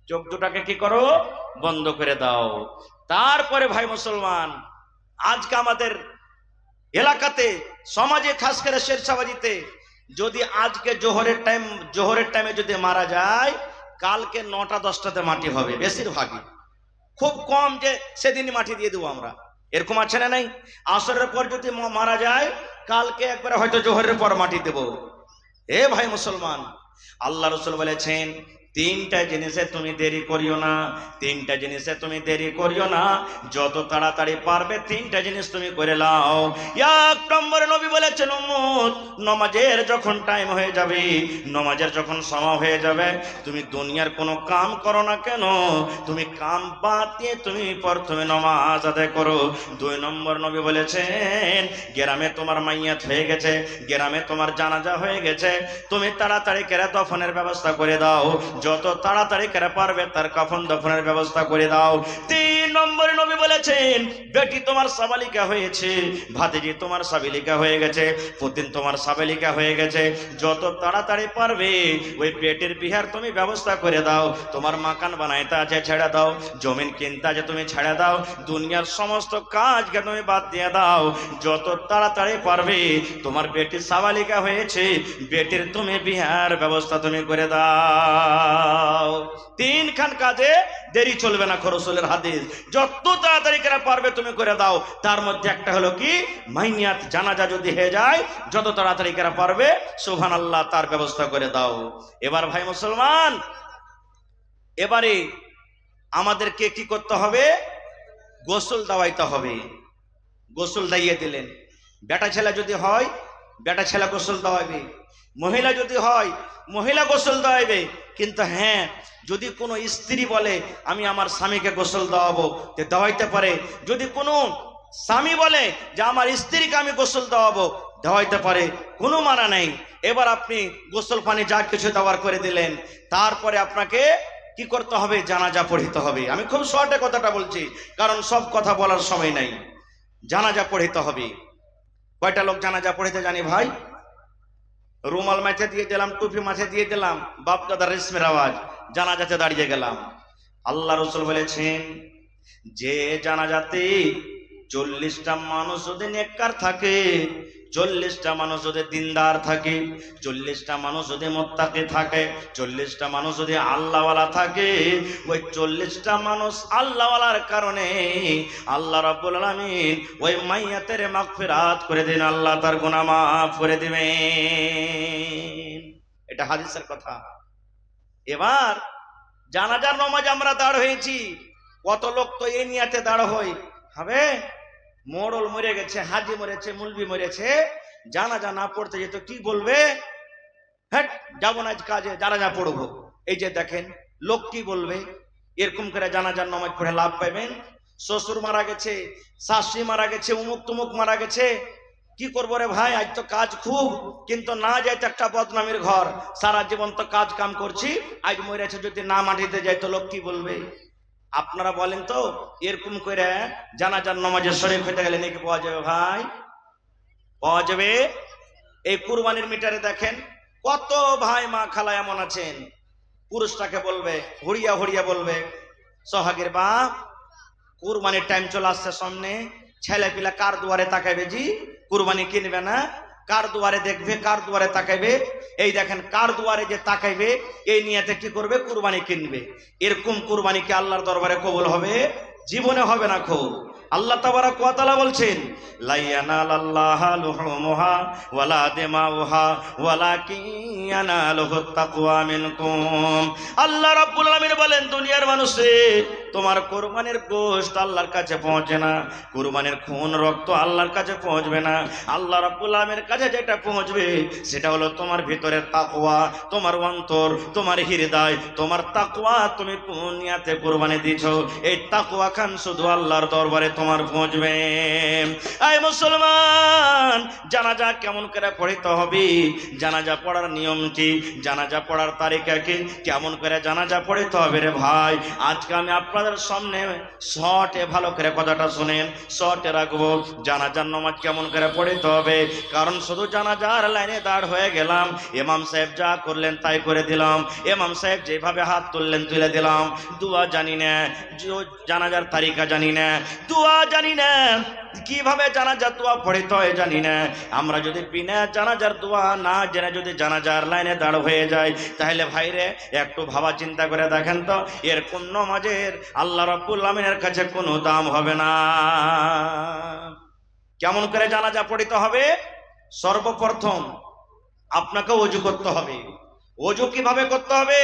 চোখ দুটাকে কি করো? বন্ধ করে দাও। তারপরে ভাই মুসলমান, আজকে আমাদের এলাকাতে সমাজে খাস করে শেরশাহবাজিতে যদি আজকে জোহরের টাইমে যদি মারা যায় কালকে 9টা-10টাতে মাটি হবে বেশিরভাগই, খুব কম যে সেদিনই মাটি দিয়ে দেবো আমরা, এরকম আছে না নাই? আসরের পর যদি মারা যায় কালকে একবারে হয়তো জোহরের পর মাটি দেব। এ ভাই মুসলমান, আল্লাহ রাসূল বলেছেন তিনটা জিনিসে তুমি দেরি করিও না, তিনটা জিনিসে তুমি দেরি করিও না, যত তাড়াতাড়ি পারবে তিনটা জিনিস তুমি করে নাও। এক নম্বরে নবী বলেছেন উম্মত, নামাজের যখন টাইম হয়ে যাবে, নামাজের যখন সময় হয়ে যাবে, তুমি দুনিয়ার কোনো কাম করো না কেন, তুমি কাম বাদ দিয়ে তুমি প্রথমে নামাজ আদায় করো। দুই নম্বর নবী বলেছেন গ্রামে তোমার মাইয়াত হয়ে গেছে, গ্রামে তোমার জানাজা হয়ে গেছে, তুমি তাড়াতাড়ি করে দফনের ব্যবস্থা করে দাও, যত তাড়াতাড়ি করে পারবে তার কাফন দফনের ব্যবস্থা করে দাও। তিন নম্বরে নবী বলেছেন বেটি তোমার সাবালিকা হয়েছে, ভাতিজি তোমার সাবিলিকা হয়ে গেছে, পুতিন তোমার সাবালিকা হয়ে গেছে, যত তাড়াতাড়ি পারবে ওই পেটের বিহার তুমি ব্যবস্থা করে দাও, তোমার মাকান বানাইতে আছে ছেড়ে দাও, জমিন কিনতে আছে তুমি ছেড়ে দাও, দুনিয়ার সমস্ত কাজকে তুমি বাদ দিয়ে দাও, যত তাড়াতাড়ি পারবে তোমার বেটি সাবালিকা হয়েছে, বেটির তুমি বিহার ব্যবস্থা তুমি করে দাও। তিনখান কাজে দেরি চলবে না, রাসূলের হাদিস, যত তাড়াতাড়ি করে পারবে তুমি করে দাও। তার মধ্যে একটা হলো কি, মাইয়াত জানাজা যদি হয়ে যায় যত তাড়াতাড়ি করে পারবে সুবহানাল্লাহ তার ব্যবস্থা করে দাও। এবার ভাই মুসলমান, এবারে আমাদেরকে কি করতে হবে? গোসল দেওয়াইতে হবে। গোসল দাইয়ে দিলেন, বেটা ছেলে যদি হয় বেটা ছেলে গোসল দেওয়াবে, মহিলা যদি হয় মহিলা গোসল দেওয়াবে। কিন্তু হ্যাঁ, যদি কোনো স্ত্রী বলে আমি আমার স্বামীকে গোসল দেওয়াবো, তে দেওয়াইতে পারে। যদি কোনো স্বামী বলে যে আমার স্ত্রীকে আমি গোসল দেওয়াবো, দেওয়াইতে পারে, কোনো মানা নেই। এবার আপনি গোসল পানি যা কিছু দেওয়ার করে দিলেন, তারপরে আপনাকে কি করতে হবে? জানাজা পড়িতে হবে। আমি খুব শর্টে কথাটা বলছি, কারণ সব কথা বলার সময় নাই। জানাজা পড়িতে হবে। কয়টা লোক জানাজা পড়েছে জানি ভাই? রুমাল মাথায় দিয়ে দিলাম, টুপি মাথায় দিয়ে দিলাম, বাপ দাদার রেশমের আওয়াজ, জানাজাতে দাঁড়িয়ে গেলাম। আল্লাহ রাসূল বলেছেন, যে জানাজাতে 40টা মানুষ যদি নেককার থাকে, 40টা মানুষ যদি দিনদার থাকে, 40টা মানুষ যদি মুত্তাকি থাকে, 40টা মানুষ যদি আল্লাহওয়ালা থাকে, ওই 40টা মানুষ আল্লাহওয়ালার কারণে আল্লাহ রাব্বুল আলামিন ওই মাইয়াতের মাগফিরাত করে দেন, আল্লাহ তার গুনাহ মাফ করে দিবেন। এটা হাদিসের কথা। এবার জানাজার নামাজে আমরা দাঁড় হয়েছি, কত লোক তো এই নিয়াতে দাঁড় হই, হবে মোড়ল মরে গেছে, হাজি মরেছে, মুলবি মরেছে, জানাজা না পড়তে যেত কি বলবে, হ্যাঁ যাবো না আজ কাজে, জানাজা পড়বো। এই যে দেখেন লোক কি বলবে। এরকম করে জানাজার নামাজ পড়ে লাভ পাবেন? শ্বশুর মারা গেছে, শাশুড়ি মারা গেছে, উমুক তুমুক মারা গেছে, কি করবো রে ভাই, আজ তো কাজ খুব, কিন্তু না যাইতে একটা বদনামের ঘর, সারা জীবন তো কাজ কাম করছি, আজ মরেছে যদি না মাটিতে যাই তো লোক কি বলবে? আপনারা বলেন তো, এরকম করে জানাজার নামাজের শরীফ হইতে গেলে নাকি পাওয়া যাবে ভাই? পাওয়া যাবে? এই কুরবানির মিটারে দেখেন কত ভাই মা খালা এমন আছেন, পুরুষটাকে বলবে, হরিয়া হরিয়া বলবে, সোহাগের বাপ কুরবানির টাইম চলে আসছে সামনে, ছেলে পিলা কার দুয়ারে তাকাইবে, জি কুরবানি কিনবে না, কার দুয়ারে দেখবে, কার দুয়ারে তাকাইবে, এই দেখেন কার দুয়ারে যে তাকাইবে এই নিয়তে কি করবে, কুরবানি কিনবে। এরকম কুরবানি কি আল্লাহর দরবারে কবুল হবে? জীবনে হবে না। খুব আল্লাহ তাবারক ওয়া তাআলা বলছেন, লা ইয়ানালাল্লাহা লুহুমুহা ওয়ালা দিমাউহা ওয়ালাকিন ইয়ানালুহুত তাকওয়া মিনকুম। আল্লাহ রাব্বুল আলামিন বলেন, দুনিয়ার মানুষে তোমার কুরবানির গোশত আল্লাহর কাছে পৌঁছে না, কুরবানির খুন রক্ত আল্লাহর কাছে পৌঁছবে না। আল্লাহ রাব্বুল আলামিনের কাছে যেটা পৌঁছবে সেটা হলো তোমার ভিতরের তাকওয়া, তোমার অন্তর, তোমার হৃদয়, তোমার তাকওয়া। তুমি কোন নিয়তে কুরবানি দিছো, এই তাকওয়া খান শুধু আল্লাহর দরবারে তোমার পৌঁছবে। এই মুসলমান, জানাজা কেমন করে পড়তে হবে, জানাজা পড়ার নিয়ম কি, জানাজা পড়ার তারিকা কি, কেমন করে জানাজা পড়তে হবে রে ভাই, আজকে আমি আপনাদের সামনে শর্টে ভালো করে কথাটা শুনেন, শর্টে রাখবো। জানাজার নামাজ কেমন করে পড়তে হবে, কারণ শুধু জানাজার লাইনে দাঁড় হয়ে গেলাম, ইমাম সাহেব যা করলেন তাই করে দিলাম, ইমাম সাহেব যেভাবে হাত তুললেন তুলে দিলাম, দোয়া জানি না, জানাজার তারিকা জানি না, দোয়া জানি না, কিভাবে জানাজার দোয়া পড়তে হয় জানি না। আমরা যদি বিনা জানাজার দোয়া না জেনে যদি জানাজার লাইনে দাঁড় হয়ে যায়, তাহলে ভাইরে একটু ভাবা চিন্তা করে দেখেন তো, এর কোন নামাজের আল্লাহ রাব্বুল আলামিনের কাছে কোনো দাম হবে না। কেমন করে জানাজা পড়তে হবে? সর্বপ্রথম আপনাকে ওযু করতে হবে। ওযু কিভাবে করতে হবে?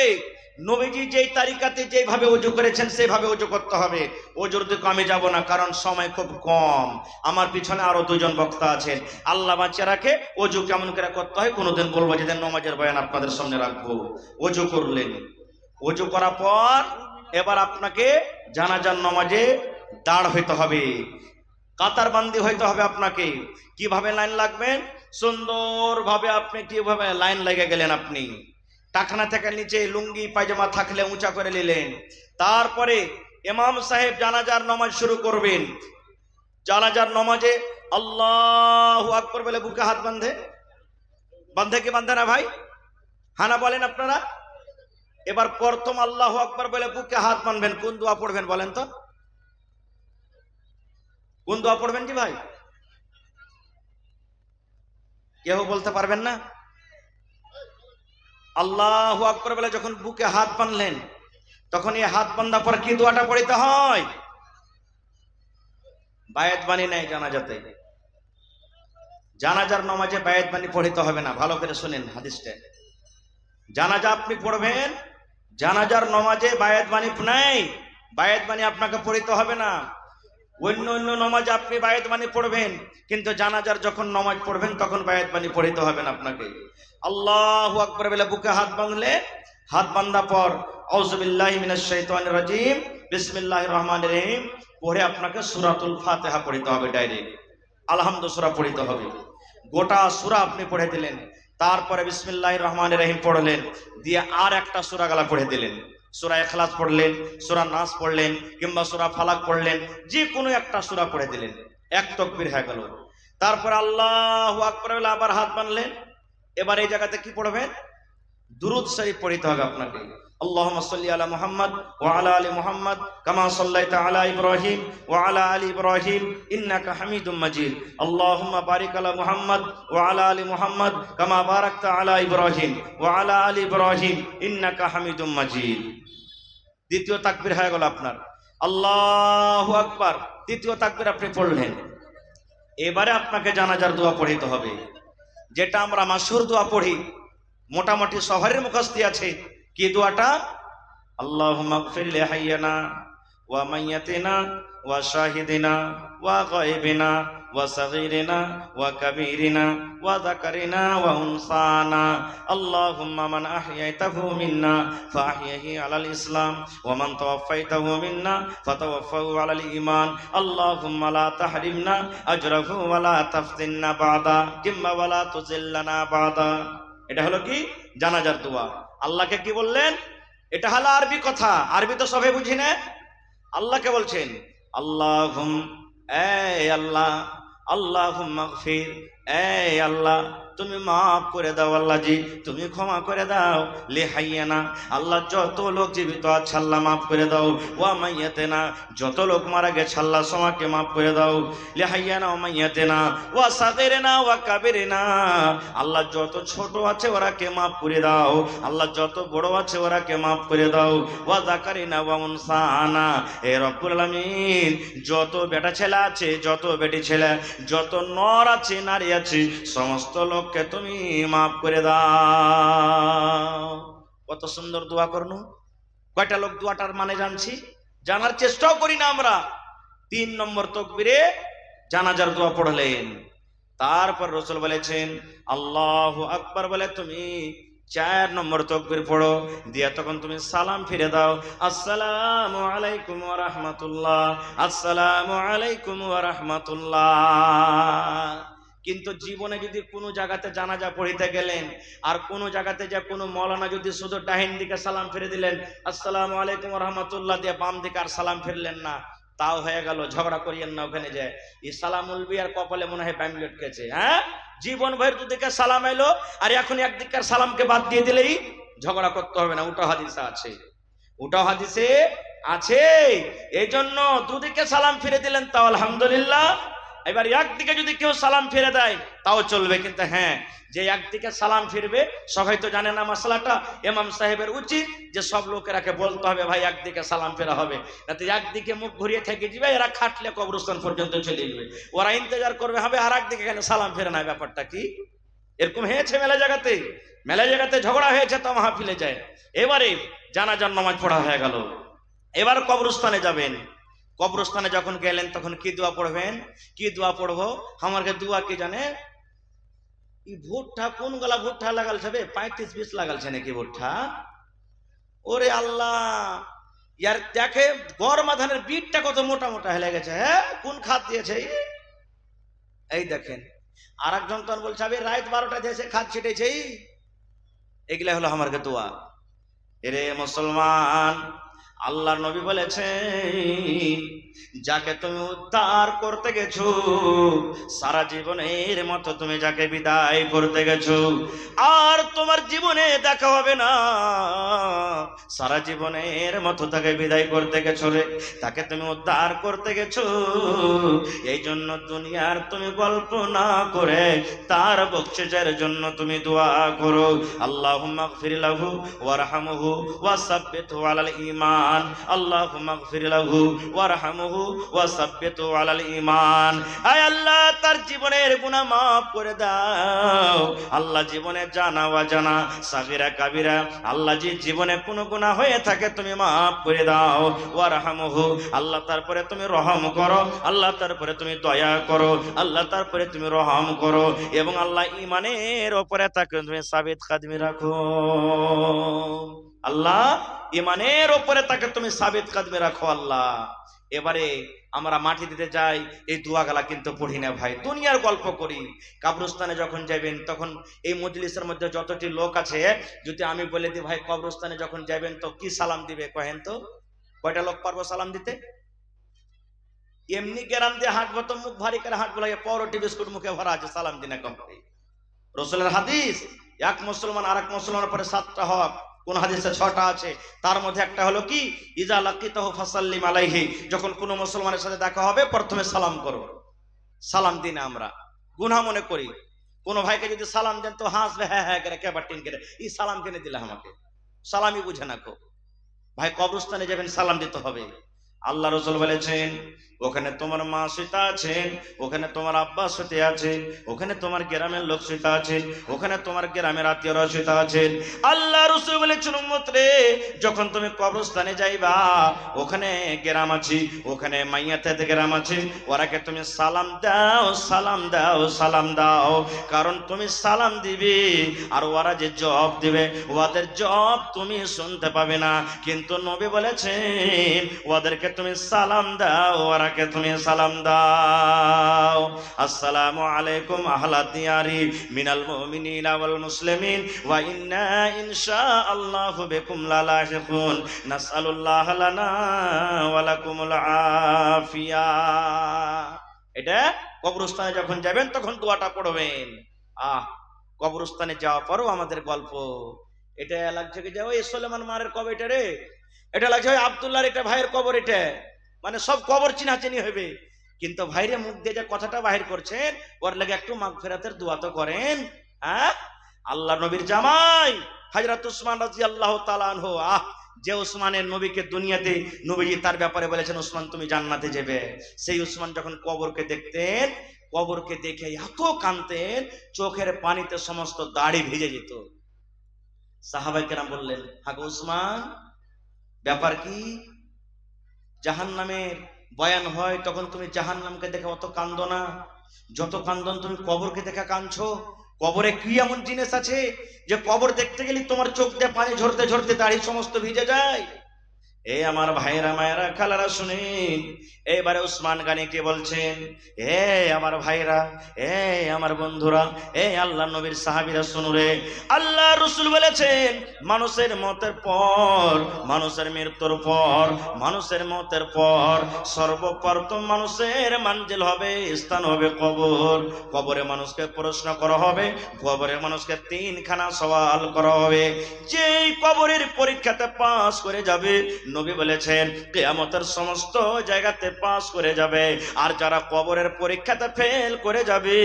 নবীজি যেই তারিকাতে যেভাবে ওযু করেছেন সেভাবে ওযু করতে হবে। ওযুর দিকে আমি যাব না, কারণ সময় খুব কম, আমার পিছনে আরো দুজন বক্তা আছেন, আল্লাহ বাঁচিয়ে রাখে। ওযু কেমন করে করতে হয় কোনোদিন বলবো, যেদিন নামাজের বয়ান আপনাদের সামনে রাখবো। ওযু করলেন, ওযু করার পর এবার আপনাকে জানাজার নামাজে দাঁড় হইতে হবে, কাতার বান্দি হইতে হবে আপনাকে। কিভাবে লাইন লাগবেন? সুন্দরভাবে আপনি কিভাবে লাইন লেগে গেলেন, আপনি টাকনা থেকে নিচে লুঙ্গি পায়জামা থাকলে উঁচা করে নিলেন, তারপরে ইমাম সাহেব জানাজার নামাজ শুরু করবেন। জানাজার নামাজে আল্লাহু আকবার বলে বুকে হাত বাঁধে, বাঁধে কি বাঁধে না ভাই? হানা বলেন আপনারা। এবার প্রথম আল্লাহু আকবার বলে বুকে হাত বাঁধবেন, কোন দোয়া পড়বেন বলেন তো? কোন দোয়া পড়বেন কি ভাই? কেউ বলতে পারবেন না? আল্লাহু আকবার বলে যখন বুকে হাত বাঁধলেন, তখন এই হাত বাঁধা পর কি দোয়াটা পড়তে হয়? বায়াত বাণী নাই জানাজাতে, জানাজার নামাজে বায়াত বাণী পড়তে হবে না। ভালো করে শুনেন হাদিসটা, জানাজা আপনি পড়বেন, জানাজার নামাজে বায়াত বাণী নাই, বায়াত বাণী আপনাকে পড়তে হবে না। অন্য অন্য নামাজ আপনি বায়াত বাণী পড়বেন, কিন্তু জানাজার যখন নামাজ পড়বেন তখন বায়াত বাণী পড়তে হবে না আপনাকে। আল্লাহু আকবার বলে বুকে হাত বাঁধলে, হাত বাঁধা পর আউযু বিল্লাহি মিনাশ শাইতানির রাজিম বিসমিল্লাহির রহমানির রহিম পড়ে আপনাকে সূরাতুল ফাতিহা পড়তে হবে, ডাইরেক্ট আলহামদু সূরা পড়তে হবে। গোটা সূরা আপনি পড়ে দিলেন, তারপরে বিসমিল্লাহির রহমানির রহিম পড়লেন, দিয়ে আর একটা সূরা গালা পড়ে দিলেন, সূরা ইখলাস পড়লেন, সূরা নাস পড়লেন, কিংবা সূরা ফালাক পড়লেন, যে কোনো একটা সূরা পড়ে দিলেন, এক তাকবীর হয়ে গেল। তারপর আল্লাহু আকবার বলে আবার হাত বানলেন। এবার এই জায়গাতে কি পড়বেন? দুরূদ শরীফ পড়তে হবে আপনাকে। আল্লাহুম্মা সাল্লি আলা মুহাম্মদ ওয়া আলা আলি মুহাম্মদ কামা সাল্লাইতা আলা ইব্রাহিম ওয়া আলা আলি ইব্রাহিম ইন্নাকা হামিদুম মাজিদ। আল্লাহুম্মা বারিক আলা মুহাম্মদ ওয়া আলা আলি মুহাম্মদ কামা বারাকতা আলা ইব্রাহিম ওয়া আলা আলি ইব্রাহিম ইন্নাকা হামিদুম মাজিদ। দ্বিতীয় তাকবীর হয়ে গেল আপনার। আল্লাহু আকবার, তৃতীয় তাকবীর আপনি পড়লেন। এবারে আপনাকে জানাজার দোয়া পড়িতে হবে, যেটা আমরা মাশহুর দোয়া পড়ি, মোটামুটি সবারই মুখস্থ আছে। কি দোয়াটা? আল্লাহুম্মা গফির লি হাইয়িনা ওয়া মাইয়াতিনা ওয়া শাহিদিনা ওয়া গায়বিনা ওয়া সাগীরিনা ওয়া কাবীরিনা ওয়া যাকারিনা ওয়া উনসানা। আল্লাহুম্মা মান আহইয়াইতাহু মিন্না ফাহইহি আলাল ইসলাম ওয়া মান তাওয়াফাইতাহু মিন্না ফাতাওয়াফাহু আলাল ঈমান। আল্লাহুম্মা লা তাহরিমনা আজরাহু ওয়া লা তাফতিননা বাদা কিম্মা ওয়া লা তুযিল্লানা বাদা। এটা হলো কি? জানাজার দোয়া। আল্লাহকে কি বললেন? এটা হলো আরবি কথা, আরবি তো সবাই বুঝি না। আল্লাহকে বলছেন আল্লাহুম, এই আল্লাহ, আল্লাহুম্মা গফির, এই আল্লাহ তুমি মাফ করে দাও, আল্লাহ জি তুমি ক্ষমা করে দাও। লি হাইয়ানা, আল্লাহ যত লোক জীবিত আছে আল্লাহ মাফ করে দাও। ওয়া মাইয়াতেনা, যত লোক মারা গেছে আল্লাহ সমাকে মাফ করে দাও। লি হাইয়ানা ওয়া মাইয়াতেনা ওয়া সাগীরিনা ওয়া কাবীরিনা, আল্লাহ যত ছোট আছে ওরাকে মাফ করে দাও, আল্লাহ যত বড় আছে ওরাকে মাফ করে দাও। ওয়া যাকারিনা ওয়া উনসানা, এ রব্বুল আলামিন যত বেটা ছেলে আছে, যত বেটি ছেলে, যত নর আছে নারী আছে, সমস্ত লোককে তুমি মাফ করে দাও। কত সুন্দর দোয়া করনু। কয়টা লোক দোয়াটার মানে জানছি? জানার চেষ্টাও করি না আমরা। 3 নম্বর তাকবীরে জানাজার দোয়া পড়লেন। তারপর রাসূল বলেছেন আল্লাহু আকবার বলে তুমি 4 নম্বর তাকবীর পড়ো, দিয়া তখন তুমি সালাম ফিরে দাও, আসসালামু আলাইকুম ওয়া রাহমাতুল্লাহ, আসসালামু আলাইকুম ওয়া রাহমাতুল্লাহ। কিন্তু জীবনে যদি কোনো জায়গাতে জানাজা পড়িতে গেলেন, আর কোনো জায়গাতে যে কোনো মৌলানা যদি শুধু ডাহিন দিকে সালাম ফিরে দিলেন আসসালামু আলাইকুম ওয়া রাহমাতুল্লাহ দিয়ে, বাম দিকে আর সালাম ফিরলেন না, তাও হয়ে গেল। ঝগড়া করিয়েন না ওখানে যায়। এই সালামুল বিয়ার কপালে মনে হয় ব্যাম লটকেছে। হ্যাঁ, জীবন ভর দুদিকে সালাম এলো, আর এখন একদিকের সালামকে বাদ দিয়ে দিলেই ঝগড়া করতে হবে না। ওটা হাদিসে আছে, ওটাও হাদিসে আছে। এই জন্য দুদিকে সালাম ফিরে দিলেন তাও আলহামদুলিল্লাহ। এবার একদিকে যদি কেউ সালাম ফিরে দেয় তাও চলবে, কিন্তু হ্যাঁ, যে একদিকে সালাম ফিরবে, সবাই তো জানে না মাসলাটা, ইমাম সাহেবের উচিত যে সব লোকেরাকে বলতে হবে ভাই একদিকে সালাম ফেরা হবে, যাতে একদিকে মুখ ঘুরিয়ে থেকে যাবে, এরা খাটলে কবরস্থান পর্যন্ত চলে যাবে, ওরা ইন্তজার করবে হবে, আর একদিকে কেন সালাম ফেরে না। ব্যাপারটা কি? এরকম হয়েছে মেলা জায়গাতে, মেলা জায়গাতে ঝগড়া হয়েছে তো মাহফিলে যায়। এবারে জানাজার নামাজ পড়া হয়ে গেল, এবার কবরস্থানে যাবেন। কবরস্থানে যখন গেলেন তখন কি দোয়া পড়বেন? কি দোয়া পড়বো? আমাকে দোয়া কি জানে? এই ভুট্টা কোন গলা ভুট্টা লাগাল যাবে, 35-20 লাগালছে নাকি ভুট্টা? ওরে আল্লাহ, ইয়ার দেখে গরমা ধানের বীজটা কত মোটা মোটা হয়ে গেছে। হ্যাঁ, কোন খাদ দিয়েছে? এই দেখেন। আর একজন তখন বলছে আমি রাত 12টা দিয়েছে খাদ ছিটেছে। এগুলা হলো আমার দোয়া। এরে মুসলমান, আল্লাহর নবী বলেছেন যাকে তুমি উদ্ধার করতে গেছো, সারা জীবনের মতো তুমি যাকে বিদায় করতে গেছো, আর তোমার জীবনে দেখা হবে না, সারা জীবনের মতো তাকে বিদায় করতে গেছো রে, তাকে তুমি উদ্ধার করতে গেছো। এই জন্য দুনিয়ার তুমি গল্প না করে তার বকশিসের জন্য তুমি দোয়া করো, আল্লাহুম্মা গফির লাহু ওয়ারহামহু ওয়াসাব্বিতহু আলাল ঈমান, আল্লাহুম্মা গফির লাহু ওয়ারহামহু ওয়াসাব্বিতহু আলাল ঈমান। আয় আল্লাহ, তার জীবনের গুনাহ মাফ করে দাও। আল্লাহ জীবনে জানা অজানা, সাগীরা কাবীরা, আল্লাহ যে জীবনে কোনো গুনাহ হয়ে থাকে তুমি মাফ করে দাও। ওয়ারহামহু, আল্লাহ তারপরে তুমি রহম করো, আল্লাহ তারপরে তুমি দয়া করো, আল্লাহ তারপরে তুমি রহম করো, এবং আল্লাহ ঈমানের উপরে তাকে তুমি সাবিত কাদমি রাখো। আল্লাহ ঈমানের উপরে তাকে তুমি সাবিত কাদমে রাখো আল্লাহ। এবারে আমরা মাটি দিতে যাই, এই দোয়াগুলা কিন্তু পড়ি না ভাই, দুনিয়ার গল্প করি। কবরস্থানে যখন যাবেন তখন এই মজলিসের মধ্যে যতটি লোক আছে, যদি আমি বলে দিই ভাই কবরস্থানে যখন যাবেন তো কি সালাম দিবে কহেন তো? কয়টা লোক পারবো সালাম দিতে? এমনি গ্রাম দিয়ে হাঁটবো তো মুখ ভারী করে হাঁটবো, লাগে পাউরুটি বিস্কুট মুখে ভরা আছে, সালাম দিনে কমতে। রসুলের হাদিস, এক মুসলমান আর এক মুসলমানের পরে 7টা হক, কোন হাদিসে 6টা আছে। তার মধ্যে একটা হলো কি, ইজা লাকিতাহু ফাসাল্লিম আলাইহি, যখন কোন মুসলমানের সাথে দেখা হবে প্রথমে সালাম করো। সালাম দিনে আমরা গুনাহ মনে করি, কোন ভাইকে যদি সালাম দেন তো হাসবে, হ্যাঁ হ্যাঁ করে কেবাটিন করে, এই সালাম কেনে দিলে আমাকে, সালামই বুঝে না কো। ভাই কবরস্থানে যাবেন, সালাম দিতে হবে। আল্লাহ রাসূল বলেছেন, ওখানে তোমার মা শুতে আছেন, ওখানে তোমার আব্বা শুতে আছেন, ওখানে তোমার গ্রামের লোক শুতে আছেন, ওখানে তোমার গ্রামের আত্মীয়রা শুতে আছেন। আল্লাহ রাসূল বলেছেন, উম্মত রে, যখন তুমি কবরস্থানে যাইবা, ওখানে গ্রাম আছে, ওখানে মাইয়াতে গ্রাম আছে, ওরাকে তুমি সালাম দাও, সালাম দাও, সালাম দাও। কারণ তুমি সালাম দিবে আর ওরা যে জবাব দিবে, ওদের জবাব তুমি শুনতে পাবে না। কিন্তু নবী বলেছেন, ওদেরকে তুমি সালাম দাও, ওরাকে তুমি সালাম দাও। আসসালামু আলাইকুম আহলা দিয়ারি মিনাল মুমিনিনা ওয়াল মুসলিমিন ওয়া ইন্না ইনশাআল্লাহু বিকুম লালাহিকুন, নাসআলুল্লাহ লানা ওয়া লাকুমুল আফিয়া। এটা কবরস্থানে যখন যাবেন তখন দোয়াটা পড়বেন। কবরস্থানে যাওয়ার পরও আমাদের গল্প, এটা লাগছে কি, যাও এই সুলেমান মারের কবে এটা রে, এটা লাগছে ওই আব্দুল্লাহর এটা ভাইয়ের কবর, এটা মানে সব কবর চিনাচিনি হবে। কিন্তু ভাইরে মুখ দিয়ে যে কথাটা বাহির করছেন, ওর লাগে একটু মাগফিরাতের দোয়া তো করেন। হ্যাঁ, আল্লাহ নবীর জামাই হযরত উসমান রাদিয়াল্লাহু তাআলা আনহু, যে উসমানের নবীকে দুনিয়াতে নবীজি তার ব্যাপারে বলেছেন, উসমান তুমি জান্নাতে যাবে, সেই উসমান যখন কবরকে দেখতেন, কবরকে দেখে এত কাঁদতেন, চোখের পানিতে সমস্ত দাড়ি ভিজে যেত। সাহাবায়ে কেরাম বললেন, হাগো উসমান, ব্যাপার কি? জাহান্নামের বয়ান হয় তখন তুমি জাহান্নামকে দেখে অত কান্দো না, যত কান্দন তুমি কবরকে দেখে কাঁদছো। কবরে কি এমন জিনিস আছে যে কবর দেখতে গেলে তোমার চোখ দিয়ে পানি ঝরতে ঝরতে দাড়ি সমস্ত ভিজে যায়? এ আমার ভাইরা মায়েরা খালারা শুনেন, এবারে উসমান গানিকে বলছেন, হে আমার ভাইরা, হে আমার বন্ধুরা, হে আল্লাহ নবীর সাহাবীরা, শুনো রে, আল্লাহ রাসূল বলেছেন, মানুষের মতের পর, মানুষের মৃত্যুর পর, মানুষের মতের পর সর্বপ্রথম মানুষের মানজিল হবে, স্থান হবে কবর। কবরে মানুষকে প্রশ্ন করা হবে, কবরে মানুষকে 3খানা সওয়াল করা হবে। যেই কবরের পরীক্ষাতে পাস করে যাবে, নবী বলেছেন কিয়ামতের সমস্ত জায়গাতে পাস করে যাবে। আর যারা কবরের পরীক্ষাতে ফেল করে যাবে,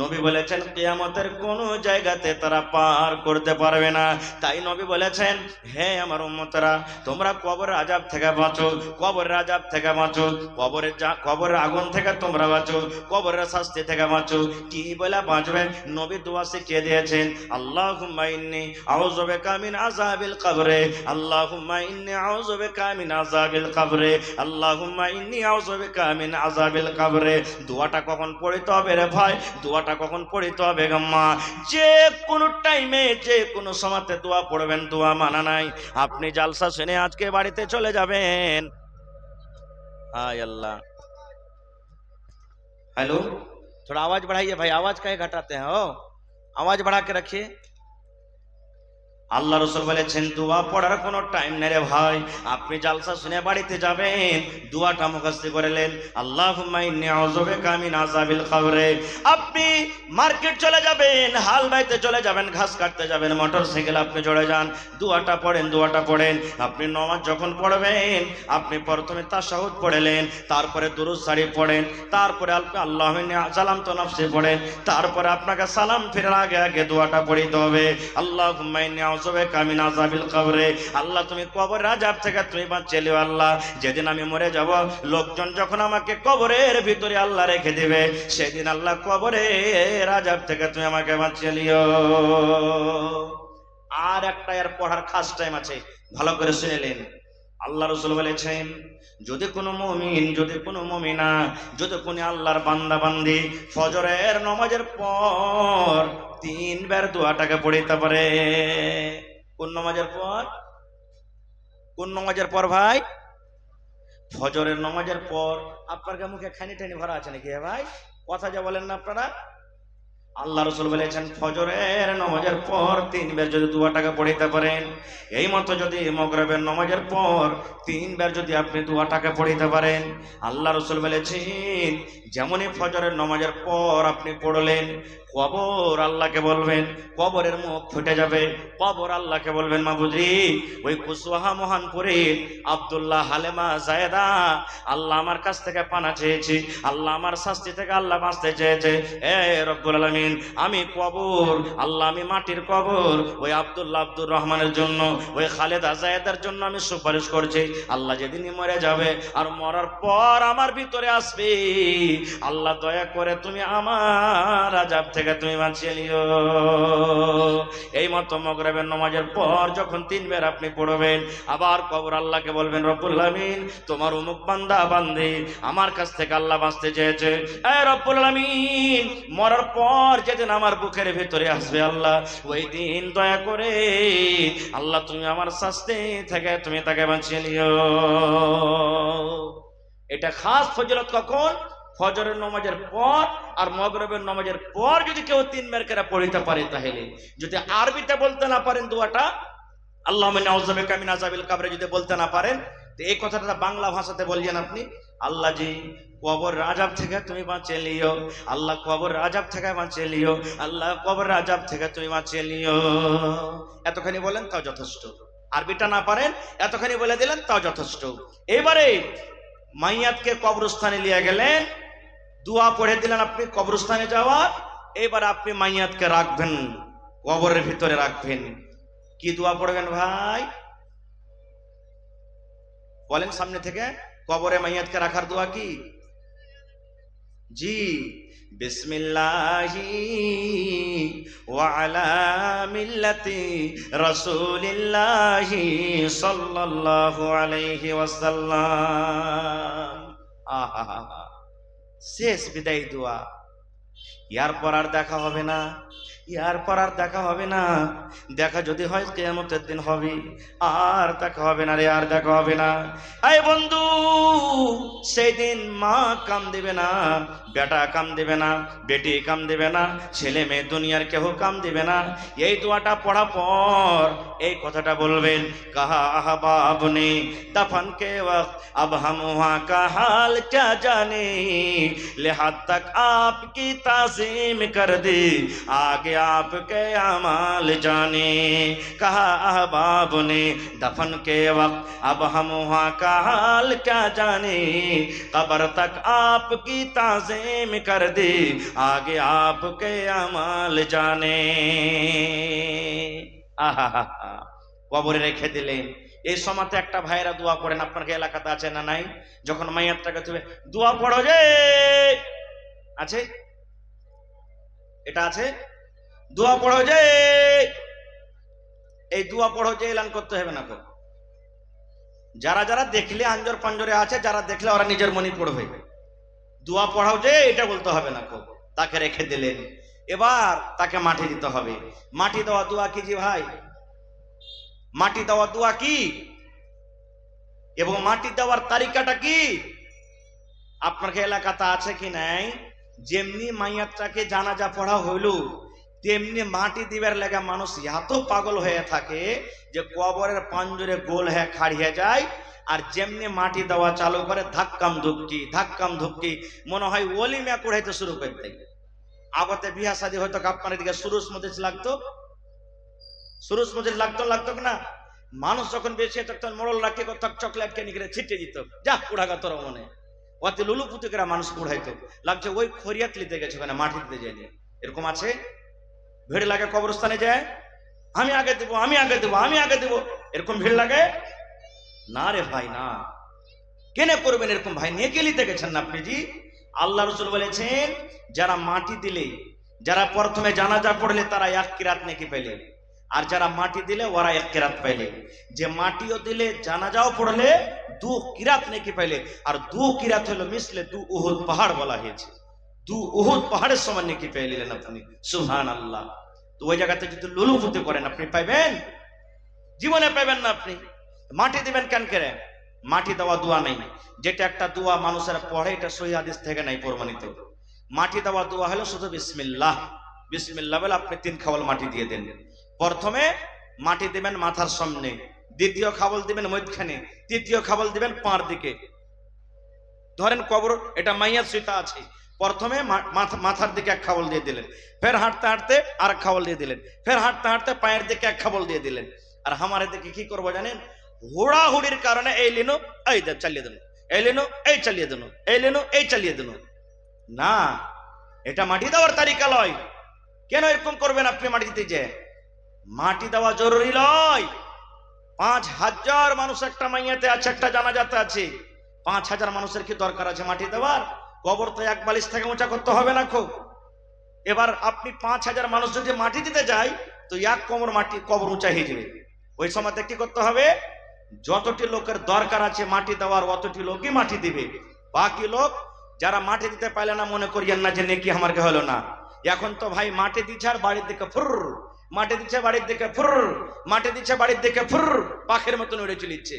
নবী বলেছেন কিয়ামতের কোনো জায়গাতে তারা পার করতে পারবে না। তাই নবী বলেছেন, হে আমার উম্মতরা, তোমরা কবরের আযাব থেকে বাঁচো, কবরের আযাব থেকে বাঁচো, কবরের আগুন থেকে তোমরা বাঁচো, কবরের শাস্তি থেকে বাঁচো। কি বলে বাঁচবে? নবী দোয়া শিখিয়ে দিয়েছেন, আল্লাহুম্মা ইন্নী আউযু বিকা মিন আযাবিল কবরে, আল্লাহুম্মা ইন্নী আউযু বিকা মিন আযাবিল কবরে, আল্লাহুম্মা ইন্নী আউযু বিকা মিন আযাবিল কবরে। দোয়াটা কখন পড়তে হবে রে ভাই? দোয়াটা কখন পড়তে হবে গাম্মা? যে কোনো টাইমে, যে কোনো সময়তে দোয়া পড়বেন, দোয়া মানা নাই। আপনি জালসা শুনে আজকে বাড়িতে চলে যাবেন, हाय अल्लाह। हेलो, थोड़ा आवाज बढ़ाइए भाई, आवाज काहे घटाते हैं? हो, आवाज बढ़ा के रखिए। আল্লাহ রাসূল বলেছেন, দোয়া পড়ার কোনো টাইম নেই রে ভাই। আপনি জালসা শুনে বাড়িতে যাবেন, দোয়াটা মুখস্থ করলেন, আল্লাহুম্মা ইন্নী আউযু বিকা মিন আযাবিল কবরে। আপনি মার্কেট চলে যাবেন, হাল বাইতে চলে যাবেন, ঘাস কাটতে যাবেন, মোটরসাইকেল আপনি চড়ে যান, দোয়াটা পড়েন, দোয়াটা পড়েন। আপনি নামাজ যখন পড়বেন, আপনি প্রথমে তাশাহুদ পড়লেন, তারপরে দুরূদ শরীফ পড়েন, তারপরে আল্লাহুম্মা ইন্নী যালামতু নাফসি পড়েন, তারপরে আপনাকে সালাম ফেরার আগে আগে দোয়াটা পড়তে হবে, আল্লাহুম্মা ইন্নী কামিন আযাবিল কবরে। আল্লাহ তুমি কবরের আযাব থেকে তুমি বাঁচিয়ে লিও। আল্লাহ যেদিন আমি মরে যাব, লোকজন যখন আমাকে কবরের ভিতরে আল্লাহ রেখে দিবে, সেদিন আল্লাহ কবরের আযাব থেকে তুমি আমাকে বাঁচিয়ে লিও। আর একটা এর পড়ার খাস টাইম আছে, ভালো করে শুনেলেন। আল্লাহ রাসূল বলেছেন, যদি কোনো মুমিন, যদি কোনো মুমিনা, যদি কোনো আল্লাহর বান্দা বান্দি ফজরের নামাজের পর 3 বার দোয়াটাকে পড়তে পারে। কোন নামাজের পর? কোন নামাজের পর ভাই? ফজরের নামাজের পর। আপনার মুখে খানি টানি ভরা আছে নাকি ভাই? কথা যা বলেন না আপনারা। আল্লাহ রাসূল বলেছেন ফজরের নামাজের পর 3 বার যদি দোয়াটাকে পড়িতে পারেন, এই মতো যদি মাগরিবের নামাজের পর 3 বার যদি আপনি দোয়াটাকে পড়িতে পারেন, আল্লাহ রাসূল বলেছেন যেমনই ফজরের নামাজের পর আপনি পড়লেন, কবর আল্লাহকে বলবেন, কবরের মুখ ফুটে যাবে, কবর আল্লাহকে বলবেন মাবুদী ওই কুসওয়াহা মহানপুরীর আব্দুল্লাহ হালেমা জায়েদা আল্লাহ আমার কাছ থেকে পানা চেয়েছি, আল্লাহ আমার শাস্তি থেকে আল্লাহ বাঁচতে চেয়েছে, এ রব্বুল আলামিন আমি কবর আল্লাহ আমি মাটির কবর ওই আব্দুল্লাহ আব্দুর রহমানের জন্য ওই খালেদা জায়েদার জন্য আমি সুপারিশ করছি। আল্লাহ যেদিনই মরে যাবে আর মরার পর আমার ভিতরে আসবে, আল্লাহ দয়া করে তুমি আমার আযাব থেকে তুমি বাঁচিয়ে নিও। এই মতো মাগরিবের নামাজের পর যখন 3 বার আপনি পড়বেন, আবার কবর আল্লাহকে বলবেন রব্বুল আলামিন তোমার অমুক বান্দা বান্দি আমার কাছ থেকে আল্লাহ বাঁচতে চেয়েছে, এ রব্বুল আলামিন মরার পর যেদিন আমার বুকের ভিতরে আসবে আল্লাহ ওই দিন দয়া করে আল্লাহ তুমি আমার শাস্তি থেকে তুমি তাকে বাঁচিয়ে নিও। এটা খাস ফজিলত কখন? ফজরের নামাজের পর আর মাগরিবের নামাজের পর যদি কেউ 3 বার করে পড়িতে পারে, তাহলে যদি আরবিতে বলতে না পারেন দোয়াটা আল্লাহুম্মা নাউযু বিকা মিন আযাবিল কবর যদি বলতে না পারেন, তো এই কথাটা বাংলা ভাষাতে বলছেন আপনি, আল্লাহ জি কবর আযাব থেকে তুমি বাঁচিয়ে নিও, আল্লাহ কবর আযাব থেকে বাঁচিয়ে নিও, আল্লাহ কবর আযাব থেকে তুমি বাঁচিয়ে নিও। এতখানি বলেন তাও যথেষ্ট। আরবিটা না পারেন এতখানি বলে দিলেন তাও যথেষ্ট। এবারে মাইয়াতকে কবরস্থানে নিয়ে গেলেন, দোয়া পড়ে দিলেন আপনি কবরস্থানে যাওয়ার, এবার আপনি মাইয়াতকে রাখবেন, কবরের ভিতরে রাখবেন। কি দোয়া পড়বেন ভাই বলেন সামনে থেকে? কবরে মাইয়াতকে রাখার দোয়া কি? জি, বিসমিল্লাহি ওয়া আলা মিল্লাতি রাসূলিল্লাহি সাল্লাল্লাহু আলাইহি ওয়াসাল্লাম। আহা, শেষ বিদায় দোয়া। এরপর আর দেখা হবে না, এরপর আর দেখা হবে না। দেখা যদি হয় কিয়ামতের দিন হবে, আর দেখা হবে না রে, আর দেখা হবে না। এই বন্ধু সেই দিন মা কাম দিবে না, বেটা কাম দিবে না, বেটি কাম দিবে না, ছেলে মেয়ে দুনিয়ার কেউ কাম দিবে না। এই দোয়াটা পড়া পর এই কথাটা বলবেন, কাহা আহবাব নে দফন কে ওয়াক্ত अब हम वहाँ का हाल क्या जाने, लिहाज तक आपकी ताज़ीम कर दी आगे आपके अमाल जाने। कहा अहबाब ने दफन के वक्त अब हम वहाँ का हाल क्या जाने, कब्र तक आपकी ताज़ीम कर दी आगे आपके अमाल जाने। आहा हा हा, কবরে রেখে দিলেন। এই সময়তে একটা ভাইরা দোয়া করেন, আপনার এলাকাতে আছে না নাই? যখন মাইয়াতটাকে তুমি দোয়া পড়ো যে আছে, এটা আছে, দোয়া পড়ো যে, এই দোয়া পড়ো যে এলান করতে হবে না। যারা যারা দেখলে আঞ্জর পাঞ্জরে আছে, যারা দেখলে ওরা নিজের মনে পড়বে, দোয়া পড়াও যে এটা বলতে হবে না। তাকে রেখে দিলেন, এবার তাকে মাটি দিতে হবে। মাটি দেওয়া দোয়া কি জি ভাই? মাটি দেওয়া দোয়া কি এবং মাটি দেওয়ার তারিকাটা কি আপনার এলাকাতে আছে কি নাই? যেমনি মাইয়াতটাকে জানাজা পড়া হইল, তেমনি মাটি দিবার লাগা মানুষ এত পাগল হয়ে থাকে যে কবরের পাঞ্জরে গোল হয়ে খাড়িয়ে যায়। আর যেমনি মাটি দেওয়া চালু করে ধাক্কাম ধুপকি মনে হয় ওলিমা কুড়াইতে শুরু করে দেয়। আগতে বিয়া শাদী হয়তো আপনার দিকে সুরুজ মজলিস লাগতো, সুরুজ মজলিস লাগতো না? মানুষ যখন বেশি তখন মোড়ল রাখে চকলেট কে নিয়ে ছিটে দিত, যা কুড়াগা তোর মনে অতি লুলু পুতুকেরা মানুষ কুড়াইতো, লাগছে ওই খরিয়াত লিতে গেছে ওখানে মাটি দিতে যায়নি। এরকম আছে, ভিড় লাগে কবরস্থানে যায়, আমি আগে দেবো, আমি আগে দেবো, আমি আগে দেবো, এরকম ভিড় লাগে না রে ভাই না। কেনে করবেন এরকম ভাই? নেকি লিতে গেছেন না আপনি জি। আল্লাহ রাসূল বলেছেন যারা মাটি দিলে, যারা প্রথমে জানাজা পড়লে তারা 1 কিরাত নেকি পেলে, আর যারা মাটি দিলে ওরা 1 কিরাত পাইলে। যে মাটিও দিলে জানাজাও পড়লে 2 কিরাত নেকি পাইলে। আর 2 কিরাত হলো মিসলে 2 উহুদ পাহাড় বলা হয়েছে, 2 উহুদ পাহাড়ের সমান নেকি পাইলেন আপনি। সুবহানাল্লাহ। তো ওই জায়গাতে যদি লুলুপুতি করেন আপনি পাইবেন? জীবনে পাইবেন না। আপনি মাটি দিবেন কেন করে? মাটি দেওয়া দোয়া নেই, যেটা একটা দোয়া মানুষেরা পড়ে, এটা সহিহ হাদিস থেকে নাই প্রমাণিত। মাটি দেওয়া দোয়া হলো শুধু বিসমিল্লাহ, বিসমিল্লাহ বলে আপনি 3 খাবল মাটি দিয়ে দেন। প্রথমে মাটি দিবেন মাথার সামনে, দ্বিতীয় খাবল দিবেন মধ্যখানে, তৃতীয় খাবল দিবেন পাঁর দিকে। ধরেন কবর এটা মাইয়াত সুতা আছে, প্রথমে মাথার দিকে 1 খাবল দিয়ে দিলেন, ফের হাঁটতে হাঁটতে আর 1 খাবল দিয়ে দিলেন, ফের হাঁটতে হাঁটতে পায়ের দিকে 1 খাবল দিয়ে দিলেন। আর হামারে দিকে কি করবো জানেন? হুড়াহুড়ির কারণে এই লিনো এই চালিয়ে দেন, এই লিনো এই চালিয়ে দেন, এই লিনো এই চালিয়ে দেন। না, এটা মাটি দেওয়ার তারিকা লয়। কেন এরকম করবেন আপনি? মাটি দিতে যে মাটি দেওয়া জরুরি নয়। 5000 মানুষ একটা মাইয়াতে আছে, একটা জানাজাতে আছে, 5000 মানুষের কি দরকার আছে মাটি দেওয়ার? কবর তো 1 বালিশ থেকে উঁচা করতে হবে না খুব। এবার আপনি 5000 মানুষ যদি মাটি দিতে যায় তো 1 কোমর মাটি কবর উঁচা হয়ে যাবে। ওই সময়তে কি করতে হবে? যতটি লোকের দরকার আছে মাটি দেওয়ার অতটি লোকই মাটি দিবে। বাকি লোক যারা মাটি দিতে পারলে না মনে করিয়েন না যে নেকি আমার কে হলো না। এখন তো ভাই মাটি দিচ্ছে আর বাড়ির দিকে ফুর, মাটি দিচ্ছে বাড়ির দিকে ফুর, মাটি দিচ্ছে বাড়ির দিকে ফুর, পাখির মতন উড়ে চলিচ্ছে।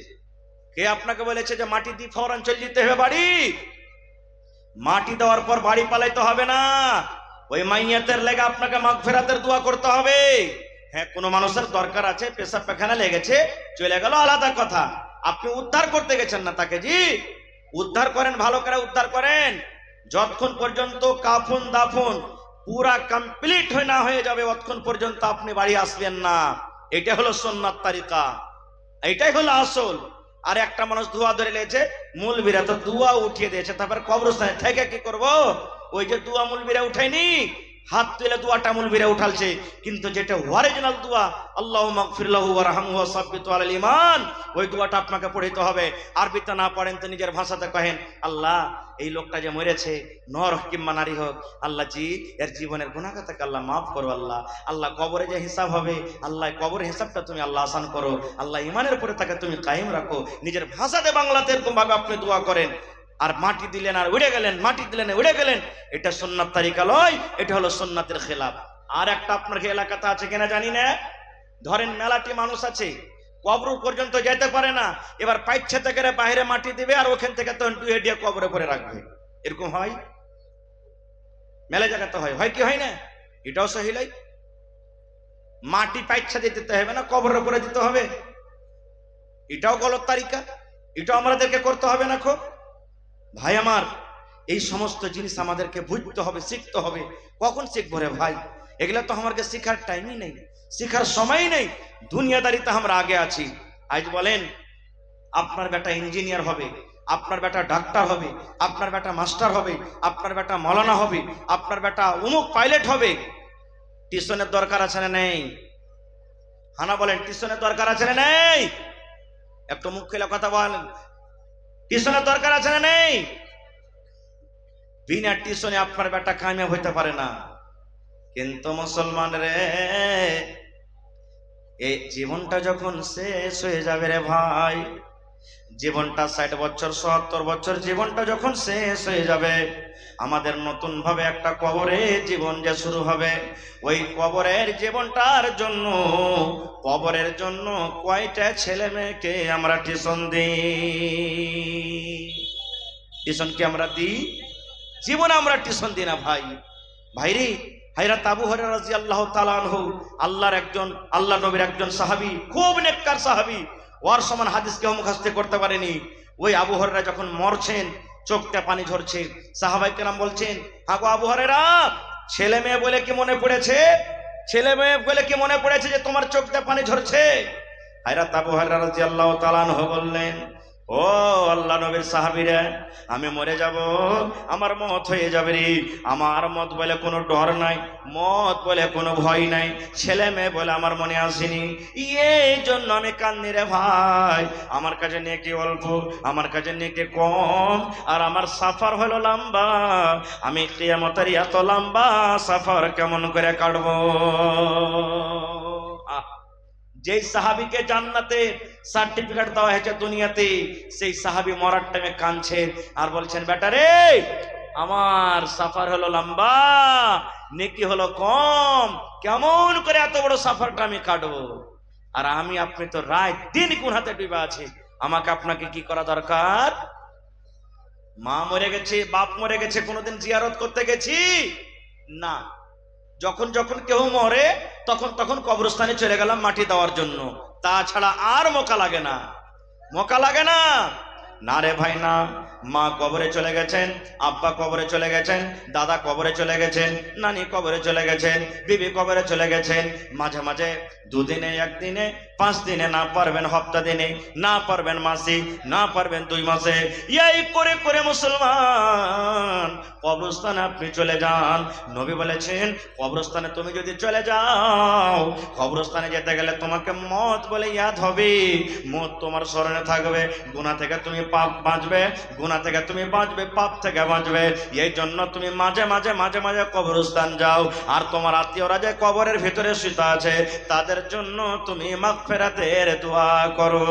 কে আপনাকে বলেছে যে মাটি দিয়ে ফৌরান চলে যেতে হবে বাড়ি? মাটি দেওয়ার পর বাড়ি পালাইতে হবে না, ওই মাইয়াতের লেগে আপনাকে মাগফিরাতের দোয়া করতে হবে। হ্যাঁ, কোনো মানুষের দরকার আছে, পেশাব পায়খানা লেগেছে, চলে গেল, আলাদা কথা। আপনি উদ্ধার করতে গেছেন না তাকে, জি উদ্ধার করেন, ভালো করে উদ্ধার করেন। যতক্ষণ পর্যন্ত কাফন দাফন পুরা কমপ্লিট না হয়ে যাবে ততক্ষণ পর্যন্ত আপনি বাড়ি আসবেন না। এটা হলো সুন্নাত তারিকা, এইটাই হলো আসল। আর একটা মানুষ দোয়া ধরে লেছে, মূলবীরা তো দোয়া উঠিয়ে দিয়েছে, তারপর কবরস্থানে থেকে কি করব? ওই যে দোয়া মূলবীরা উঠায়নি, হাত তুলে দোয়াটা মূলবীরা উঠালছে, কিন্তু যেটা অরিজিনাল দোয়া আল্লাহুম্মা মাগফির লাহু ওয়ারহামহু ওয়া সাব্বিতহু আলাল ঈমান, ওই দোয়াটা আপনাকে পড়তে হবে। আরবিতে না পড়েন তো নিজের ভাষাতে কহেন, আল্লাহ এই লোকটা যে মরেছে, নর হোক কিংবা নারী হোক, আল্লাহ জি এর জীবনের গুনাহটাকে আল্লাহ মাফ করো। আল্লাহ আল্লাহ কবরে যে হিসাব হবে, আল্লাহ কবরের হিসাবটা তুমি আল্লাহ আসান করো। আল্লাহ ইমানের পরে তাকে তুমি কায়েম রাখো। নিজের ভাষাতে বাংলাতে এরকম ভাবে আপনি দোয়া করেন। আর মাটি দিলেন আর উড়ে গেলেন, মাটি দিলেন উড়ে গেলেন, এটা সুন্নাত তারিকা লয়, এটা হলো সুন্নাতের খেলাফ। আর একটা আপনার এলাকাতে আছে কিনা জানি না, ধরেন মেলাটি মানুষ আছে, কবর পর্যন্ত যেতে পারে না, এবার পাইচ্ছে থেকে বাইরে মাটি দিবে আর ওখান থেকে তো ডুয়ে দিয়ে কবরে পরে রাখবে। এরকম হয় মেলা জায়গাতে, হয় হয় কি হয় না? এটাও সহিলাই। মাটি পাইচ্ছা দিতে হবে না, কবরের উপরে দিতে হবে, এটাও গলত তারিকা, এটাও আমাদেরকে করতে হবে না। খুব ভাই আমার, এই সমস্ত জিনিস আমাদেরকে বুঝতে হবে, শিখতে হবে। কখন শিখবো রে ভাই? এগুলা তো আমাকে শিখার টাইমই নেই, শিখার সময় নেই। দুনিয়াদারিতে আমরা আগে আছি। আজ বলেন আপনার বেটা ইঞ্জিনিয়ার হবে, আপনার বেটা ডাক্তার হবে, আপনার বেটা মাস্টার হবে, আপনার বেটা মৌলানা হবে, আপনার বেটা অমুক পাইলট হবে, টিউশনের দরকার আছে না নেই? হানা বলেন, টিউশনের দরকার আছে না নেই? একটু মুখ খুলে কথা বলেন, টিউশনের দরকার আছে না নেই? বিনা টিউশনে আপনার বেটা কামিয়াব হইতে পারে না। কিন্তু মুসলমান রে, এই জীবনটা যখন শেষ হয়ে যাবে রে ভাই, জীবনটা 60 বছর 70 বছর জীবনটা যখন শেষ হয়ে যাবে, আমাদের নতুন ভাবে একটা কবরে জীবন যে শুরু হবে। ওই কবরের জীবনটার জন্য, কবরের জন্য কয়টা ছেলে মেয়েকে আমরা টিউশন দিই? টিউশন কি আমরা দিই? জীবনে আমরা টিউশন দিই না ভাই। ভাইরে হযরত আবু হুরায়রা রাদিয়াল্লাহু তাআলা আনহু, আল্লাহর একজন, আল্লাহ নবীর একজন সাহাবী, খুব নেককার সাহাবী, ওর সমান হাদিস কেউ মুখস্থ করতে পারেনি। ওই আবু হুরায়রা যখন মরছেন, চোখতে পানি ঝরছে, সাহাবায়ে কেরাম বলছেন, আগো আবু হুরায়রা, ছেলে মেয়ে বলে কি মনে পড়েছে? ছেলে মেয়ে বলে কি মনে পড়েছে যে তোমার চোখতে পানি ঝরছে? হযরত আবু হুরায়রা রাদিয়াল্লাহু তাআলা আনহু বললেন, ও আল্লাহ নবীর সাহাবীরা, আমি মরে যাব, আমার মত হয়ে যাবে রে, আমার মত বলে কোনো ডর নাই, মত বলে কোনো ভয় নাই, ছেলে মেয়ে বলে আমার মনে আসেনি, এই জন্য আমি কান্দি রে ভাই। আমার কাছে নেকি অল্প, আমার কাছে নেকি কম, আর আমার সাফার হলো লম্বা। আমি কিয়ামতের এত লম্বা সাফার কেমন করে কাটবো? যেই সাহাবীকে জান্নাতে সার্টিফিকেট দেওয়া হয়েছে দুনিয়াতে, সেই সাহাবী মরার টাইমে কাঁদছে আর বলছেন, বেটা রে, আমার সাফার হলো লম্বা, নেকি হলো কম, কেমন করে এত বড় সাফারটা আমি কাটবো? আর আমি আপনি তো রাত দিন গুনাতে ডুবে আছি। আমাকে আপনাকে কি করা দরকার? মা মরে গেছে, বাপ মরে গেছে, কোনোদিন জিয়ারত করতে গেছি না। যখন যখন কেউ মরে তখন তখন কবরস্থানে চলে গেলাম মাটি দেওয়ার জন্য, তাছাড়া আর মৌকা লাগে না, মৌকা লাগে না। না রে ভাই না, মা কবরে চলে গেছেন, আব্বা কবরে চলে গেছেন, দাদা কবরে চলে গেছেন, নানি কবরে চলে গেছেন, বিবি কবরে চলে গেছেন। মাঝে মাঝে দুদিনে, একদিনে, 5 দিনে, না পারবেন হপ্তা দিনে, না পারবেন মাসে, না পারবেন 2 মাসে, এই করে করে মুসলমান কবরস্থানে আপনি চলে যান। নবী বলেছেন কবরস্থানে তুমি যদি চলে যাও, কবরস্থানে যেতে গেলে তোমাকে মত বলে ইয়াদ হবে, মত তোমার স্মরণে থাকবে, গুনাহ থেকে তুমি পাপ বাঁচবে, গুনাহ থেকে তুমি বাঁচবে, পাপ থেকে বাঁচবে। এই জন্য তুমি মাঝে মাঝে মাঝে মাঝে কবরস্থান যাও। আর তোমার আত্মীয়রা যে কবরের ভিতরে শুয়ে আছে তাদের জন্য তুমি মাগফিরাতের দোয়া করো।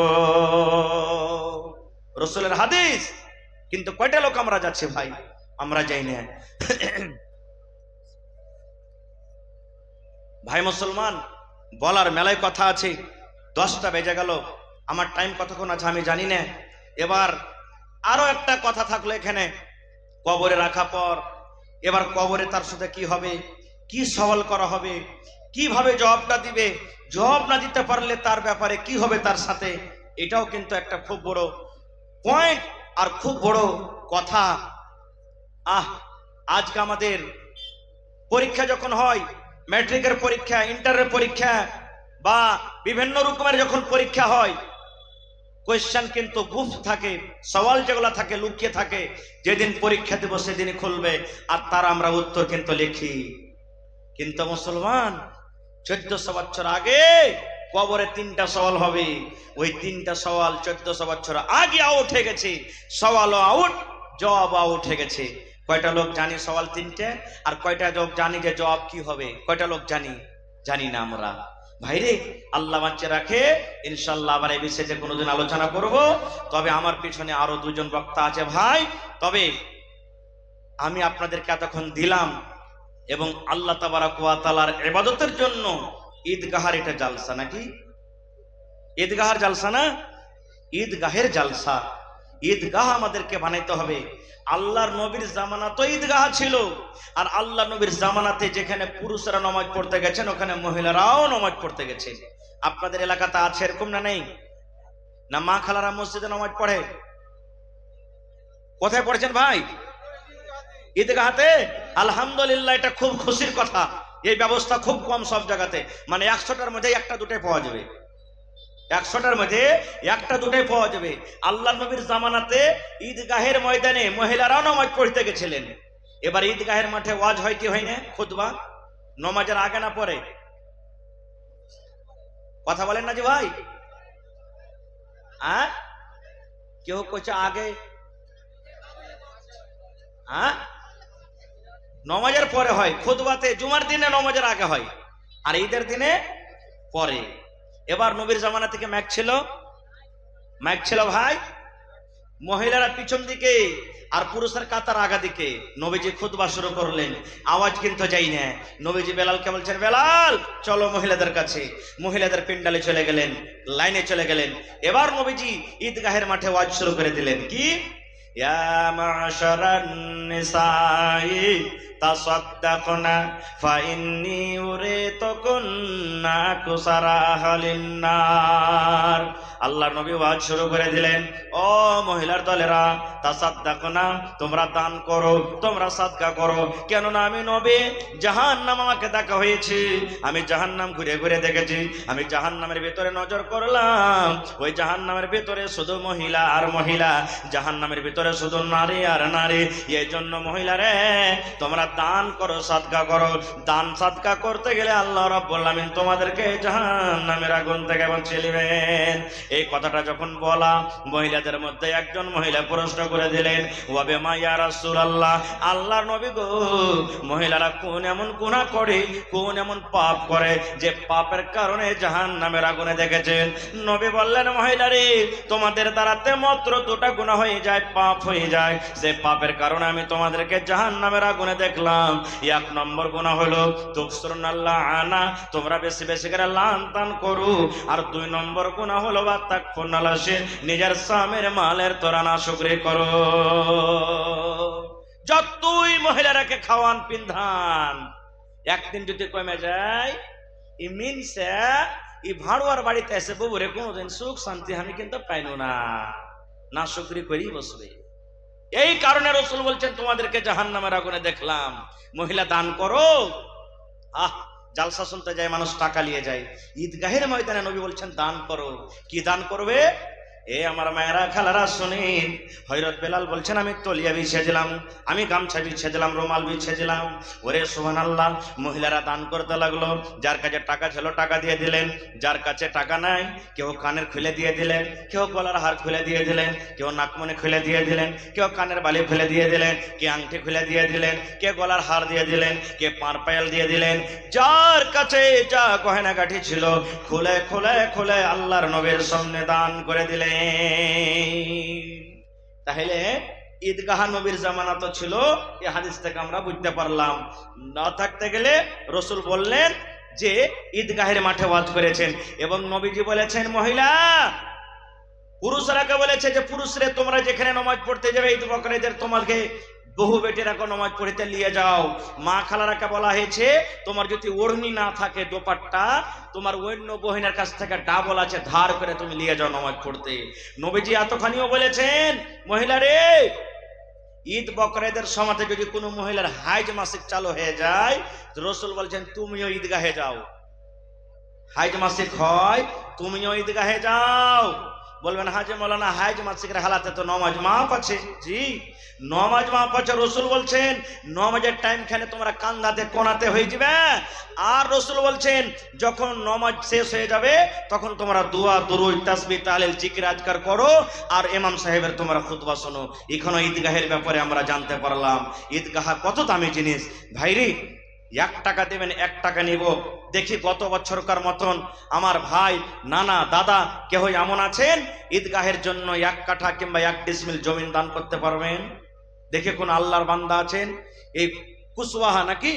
রাসূলের হাদিস। কিন্তু কয়টা লোক আমরা যাচ্ছি ভাই? আমরা যাই না। ভাই মুসলমান, বলার মেলায় কথা আছে, 10টা বেজে গেল, আমার টাইম কতক্ষণ আছে আমি জানি না। এবার আরো একটা কথা থাকলো এখানে, কবরে রাখা পর এবার কবরে তার সাথে কি হবে, কি সওয়াল করা হবে, কিভাবে জবাবটা দিবে, জবাব না দিতে পারলে তার ব্যাপারে কি হবে তার সাথে, এটাও কিন্তু একটা খুব বড় পয়েন্ট আর খুব বড় কথা। আজকে আমাদের পরীক্ষা যখন হয়, ম্যাট্রিকের পরীক্ষা, ইন্টারের পরীক্ষা বা বিভিন্ন রকমের যখন পরীক্ষা হয়, কোয়েশ্চেন কিন্তু গুপ্ত থাকে, সওয়াল যেগুলো থাকে লুকিয়ে থাকে, যেদিন পরীক্ষা দেব সেদিনই খুলবে, আর তার আমরা উত্তর কিন্তু লিখি। কিন্তু মুসলমান 1400 বছর আগে কবরে 3টা সওয়াল হবে, ওই 3টা সওয়াল 1400 বছর আগে আউট হয়ে গেছে, সওয়ালও আউট, জবাব আউট হয়ে গেছে। কয়টা লোক জানি সওয়াল 3টে, আর কয়টা লোক জানি যে জবাব কি হবে? কয়টা লোক জানি? জানি না আমরা ভাইরে। আল্লাহ বাঁচিয়ে রাখে, ইনশাল্লাহ আবার এই বিষয়ে কোনোদিন আলোচনা করব। তবে আমার পিছনে আরো 2 জন বক্তা আছে ভাই, তবে আমি আপনাদেরকে এতক্ষণ দিলাম, এবং আল্লাহ তাবারাক ওয়া তাআলার ইবাদতের জন্য ঈদগাহের এটা জালসা নাকি? ঈদগাহের জালসা না, ঈদগাহের জালসা। ঈদগাহ আমাদেরকে বানাইতে হবে। আল্লাহর নবীর জামানা তো ঈদগাহ ছিল, আর আল্লাহ নবীর জামানাতে যেখানে পুরুষরা নামাজ পড়তে গেছেন ওখানে মহিলারাও নামাজ পড়তে গেছে। আপনাদের এলাকাতে আছে এরকম না নেই? না মা খালারা মসজিদে নামাজ পড়ে? কোথায় পড়েছেন ভাই? ঈদগাহতে। আলহামদুলিল্লাহ, এটা খুব খুশির কথা। এই ব্যবস্থা খুব কম সব জায়গাতে, মানে 100টার মধ্যে 1টা 2টাই পাওয়া যাবে, 100টার মধ্যে 1টা 2টাই পাওয়া যাবে। আল্লাহ নবীর জামানাতে ঈদগাহের ময়দানে মহিলারাও নামাজ পড়তে গেছিলেন। এবার ঈদগাহের মাঠে ওয়াজ হয় কি হয় না? খুতবা নামাজের আগে না পরে? কথা বলেন না জি ভাই? কেউ কইছে আগে, নামাজের পরে হয়। খুতবাতে জুমার দিনে নামাজের আগে হয়, আর ঈদের দিনে পরে। এবার নবীর জামানা থেকে মাইক ছিল ভাই, মহিলারা পিছন দিকে আর পুরুষের কাতার আগা দিকে। নবীজি খুতবা শুরু করলেন, আওয়াজ কিন্তু যাই না। নবীজি বেলালকে বলছেন, বেলাল চলো মহিলাদের কাছে। মহিলাদের পিন্ডালে চলে গেলেন, লাইনে চলে গেলেন। এবার নবীজি ঈদগাহের মাঠে ওয়াজ শুরু করে দিলেন, কি? ইয়া মাশারান নিসাই তাসাদ্দাকনা ফাইন্নী উরিতুকুন্না কুসারাহালিন নার। আল্লাহ নবী ওয়াজ শুরু করে দিলেন, ও মহিলার দলেরা, তাসাদ্দাকনা, তোমরা দান করো, তোমরা সাদকা করো। কেননা আমি নবী, জাহান্নাম আমাকে দেখা হয়েছে, আমি জাহান্নাম ঘুরে ঘুরে দেখেছি। আমি জাহান্নামের ভিতরে নজর করলাম, ওই জাহান্নামের ভিতরে শুধু মহিলা আর মহিলা, জাহান্নামের ভিতরে শুধু নারী আর নারী। এই জন্য মহিলারে তোমরা দান করো, সাদকা করো। দান সাদকা করতে গেলে আল্লাহ রাব্বুল আমিন তোমাদেরকে জাহান্নামের আগুন থেকে বাঁচিয়ে নেবেন। এই কথাটা যখন বলা, মহিলাদের মধ্যে একজন মহিলা প্রশ্ন করে দিলেন, ওয়া বিমা ইয়া রাসূলুল্লাহ, আল্লাহর নবী গো, মহিলারা কোন এমন গুনাহ করে, কোন এমন পাপ করে যে পাপের কারণে জাহান্নামের আগুনে দেখেছেন? নবী বললেন, মহিলারে, তোমাদের দ্বারাতে মাত্র 2টা গুনাহ হয়ে যায়, পাপ হয়ে যায়। যে পাপের কারণে আমি তোমাদেরকে জাহান্নামের আগুনে দেখলাম। 1 নম্বর গুনাহ হলো তুকসুরুনাল্লাহ আনা, তোমরা বেশি বেশি করে লান তান করো। আর 2 নম্বর গুনাহ হলো তাকফুরনালাসে, নিজের স্বামীর মালের তোরা নাশুকরি করো। যতই মহিলারাকে খাওয়ান পিন্ধান, একদিন যদি কমে যায় ই মিনসে ই ভাড়ুয়ার বাড়িতে এসে বউরে কোনোদিন সুখ শান্তি আমি কিন্তু পাইনো না, না শুকরি করেই বসবে। এই কারণে রাসূল বলছেন তোমাদেরকে জাহান্নামের আগুনে দেখলাম। মহিলা দান করো, জালসা শুনতে যায় মানুষ টাকা নিয়ে যায়, ঈদগাহের ময়দানে নবী বলছেন দান করো। কি দান করবে? এ আমার মায়েরা খালারা শুনেন, হযরত বেলাল বলছেন আমি তলিয়া বিছিয়ে দিলাম, আমি গামছা বিছিয়ে দিলাম, রুমাল বিছিয়ে দিলাম। ওরে সুবহানাল্লাহ, মহিলারা দান করতে লাগলো। যার কাছে টাকা ছিল টাকা দিয়ে দিলেন, যার কাছে টাকা নাই কেউ কানের খুলে দিয়ে দিলেন, কেউ গলার হার খুলে দিয়ে দিলেন, কেউ নাকমণি খুলে দিয়ে দিলেন, কেউ কানের বালি খুলে দিয়ে দিলেন, কে আংটি খুলে দিয়ে দিলেন, কে গলার হার দিয়ে দিলেন, কে পার পায়াল দিয়ে দিলেন। যার কাছে যা গয়না গাঠি ছিল খুলে খুলে খুলে আল্লাহর নবীর সামনে দান করে দিলেন। তাহলে ঈদগাহ নবীর জামানা তো ছিল, এই হাদিস থেকে আমরা বুঝতে পারলাম। না থাকতে গেলে রাসূল বললেন যে ঈদগাহের মাঠে ওয়াজ করেছেন, এবং নবীজি বলেছেন মহিলা পুরুষরাকে বলেছে যে পুরুষরে তোমরা যেখানে নামাজ পড়তে যাবে ঈদ বকরীদের তোমাকে বহু বেটিরাকে নামাজ পড়তে নিয়ে যাও। মা খালারাকে বলা হয়েছে তোমার যদি ওড়নি না থাকে দোপাট্টা, তোমার অন্য বহিনের কাছ থেকে ডাবল আছে ধার করে তুমি নিয়ে যাও নামাজ পড়তে। নবীজি এতখানিও বলেছেন মহিলা রে, ঈদ বকরীদের সময়তে যদি কোনো মহিলার হাইজ মাসিক চালু হয়ে যায়, রাসূল বলছেন তুমিও ঈদগাহে যাও। হাইজ মাসিক হয় তুমিও ঈদগাহে যাও। বলবেন হাজি মৌলানা হাইজ মাসিকের হালাতে তো নমাজ মাপ আছে। জি, নমাজ মাপ আছে। রাসূল বলছেন নমাজের টাইম খানে তোমরা কান্দাতে কোনাতে হয়ে যাবে। আর রাসূল বলছেন যখন নমাজ শেষ হয়ে যাবে তখন তোমরা দোয়া দুরূদ তাসবিহ তাহলিল জিকির আজকার করো, আর ইমাম সাহেবের তোমরা খুতবা শোনো। এখানে ঈদগাহের ব্যাপারে আমরা জানতে পারলাম ঈদগাহ কত দামি জিনিস। ভাইরি 1 টাকা দেবেন 1 টাকা নিব। দেখি গত বছরকার মতন আমার ভাই নানা দাদা কেউ এমন আছেন ঈদগাহের জন্য 1 কাঠা কিংবা 1 ডিসমিল জমিন দান করতে পারবেন? দেখে কোন আল্লাহর বান্দা আছেন? এই কুশওয়াহা নাকি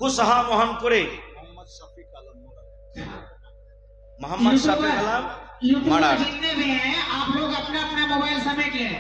কুশহা মোহনপুরে मोहम्मद शफीक आलम यूट्यूब जितने भी हैं आप लोग अपना अपना मोबाइल समेट लें।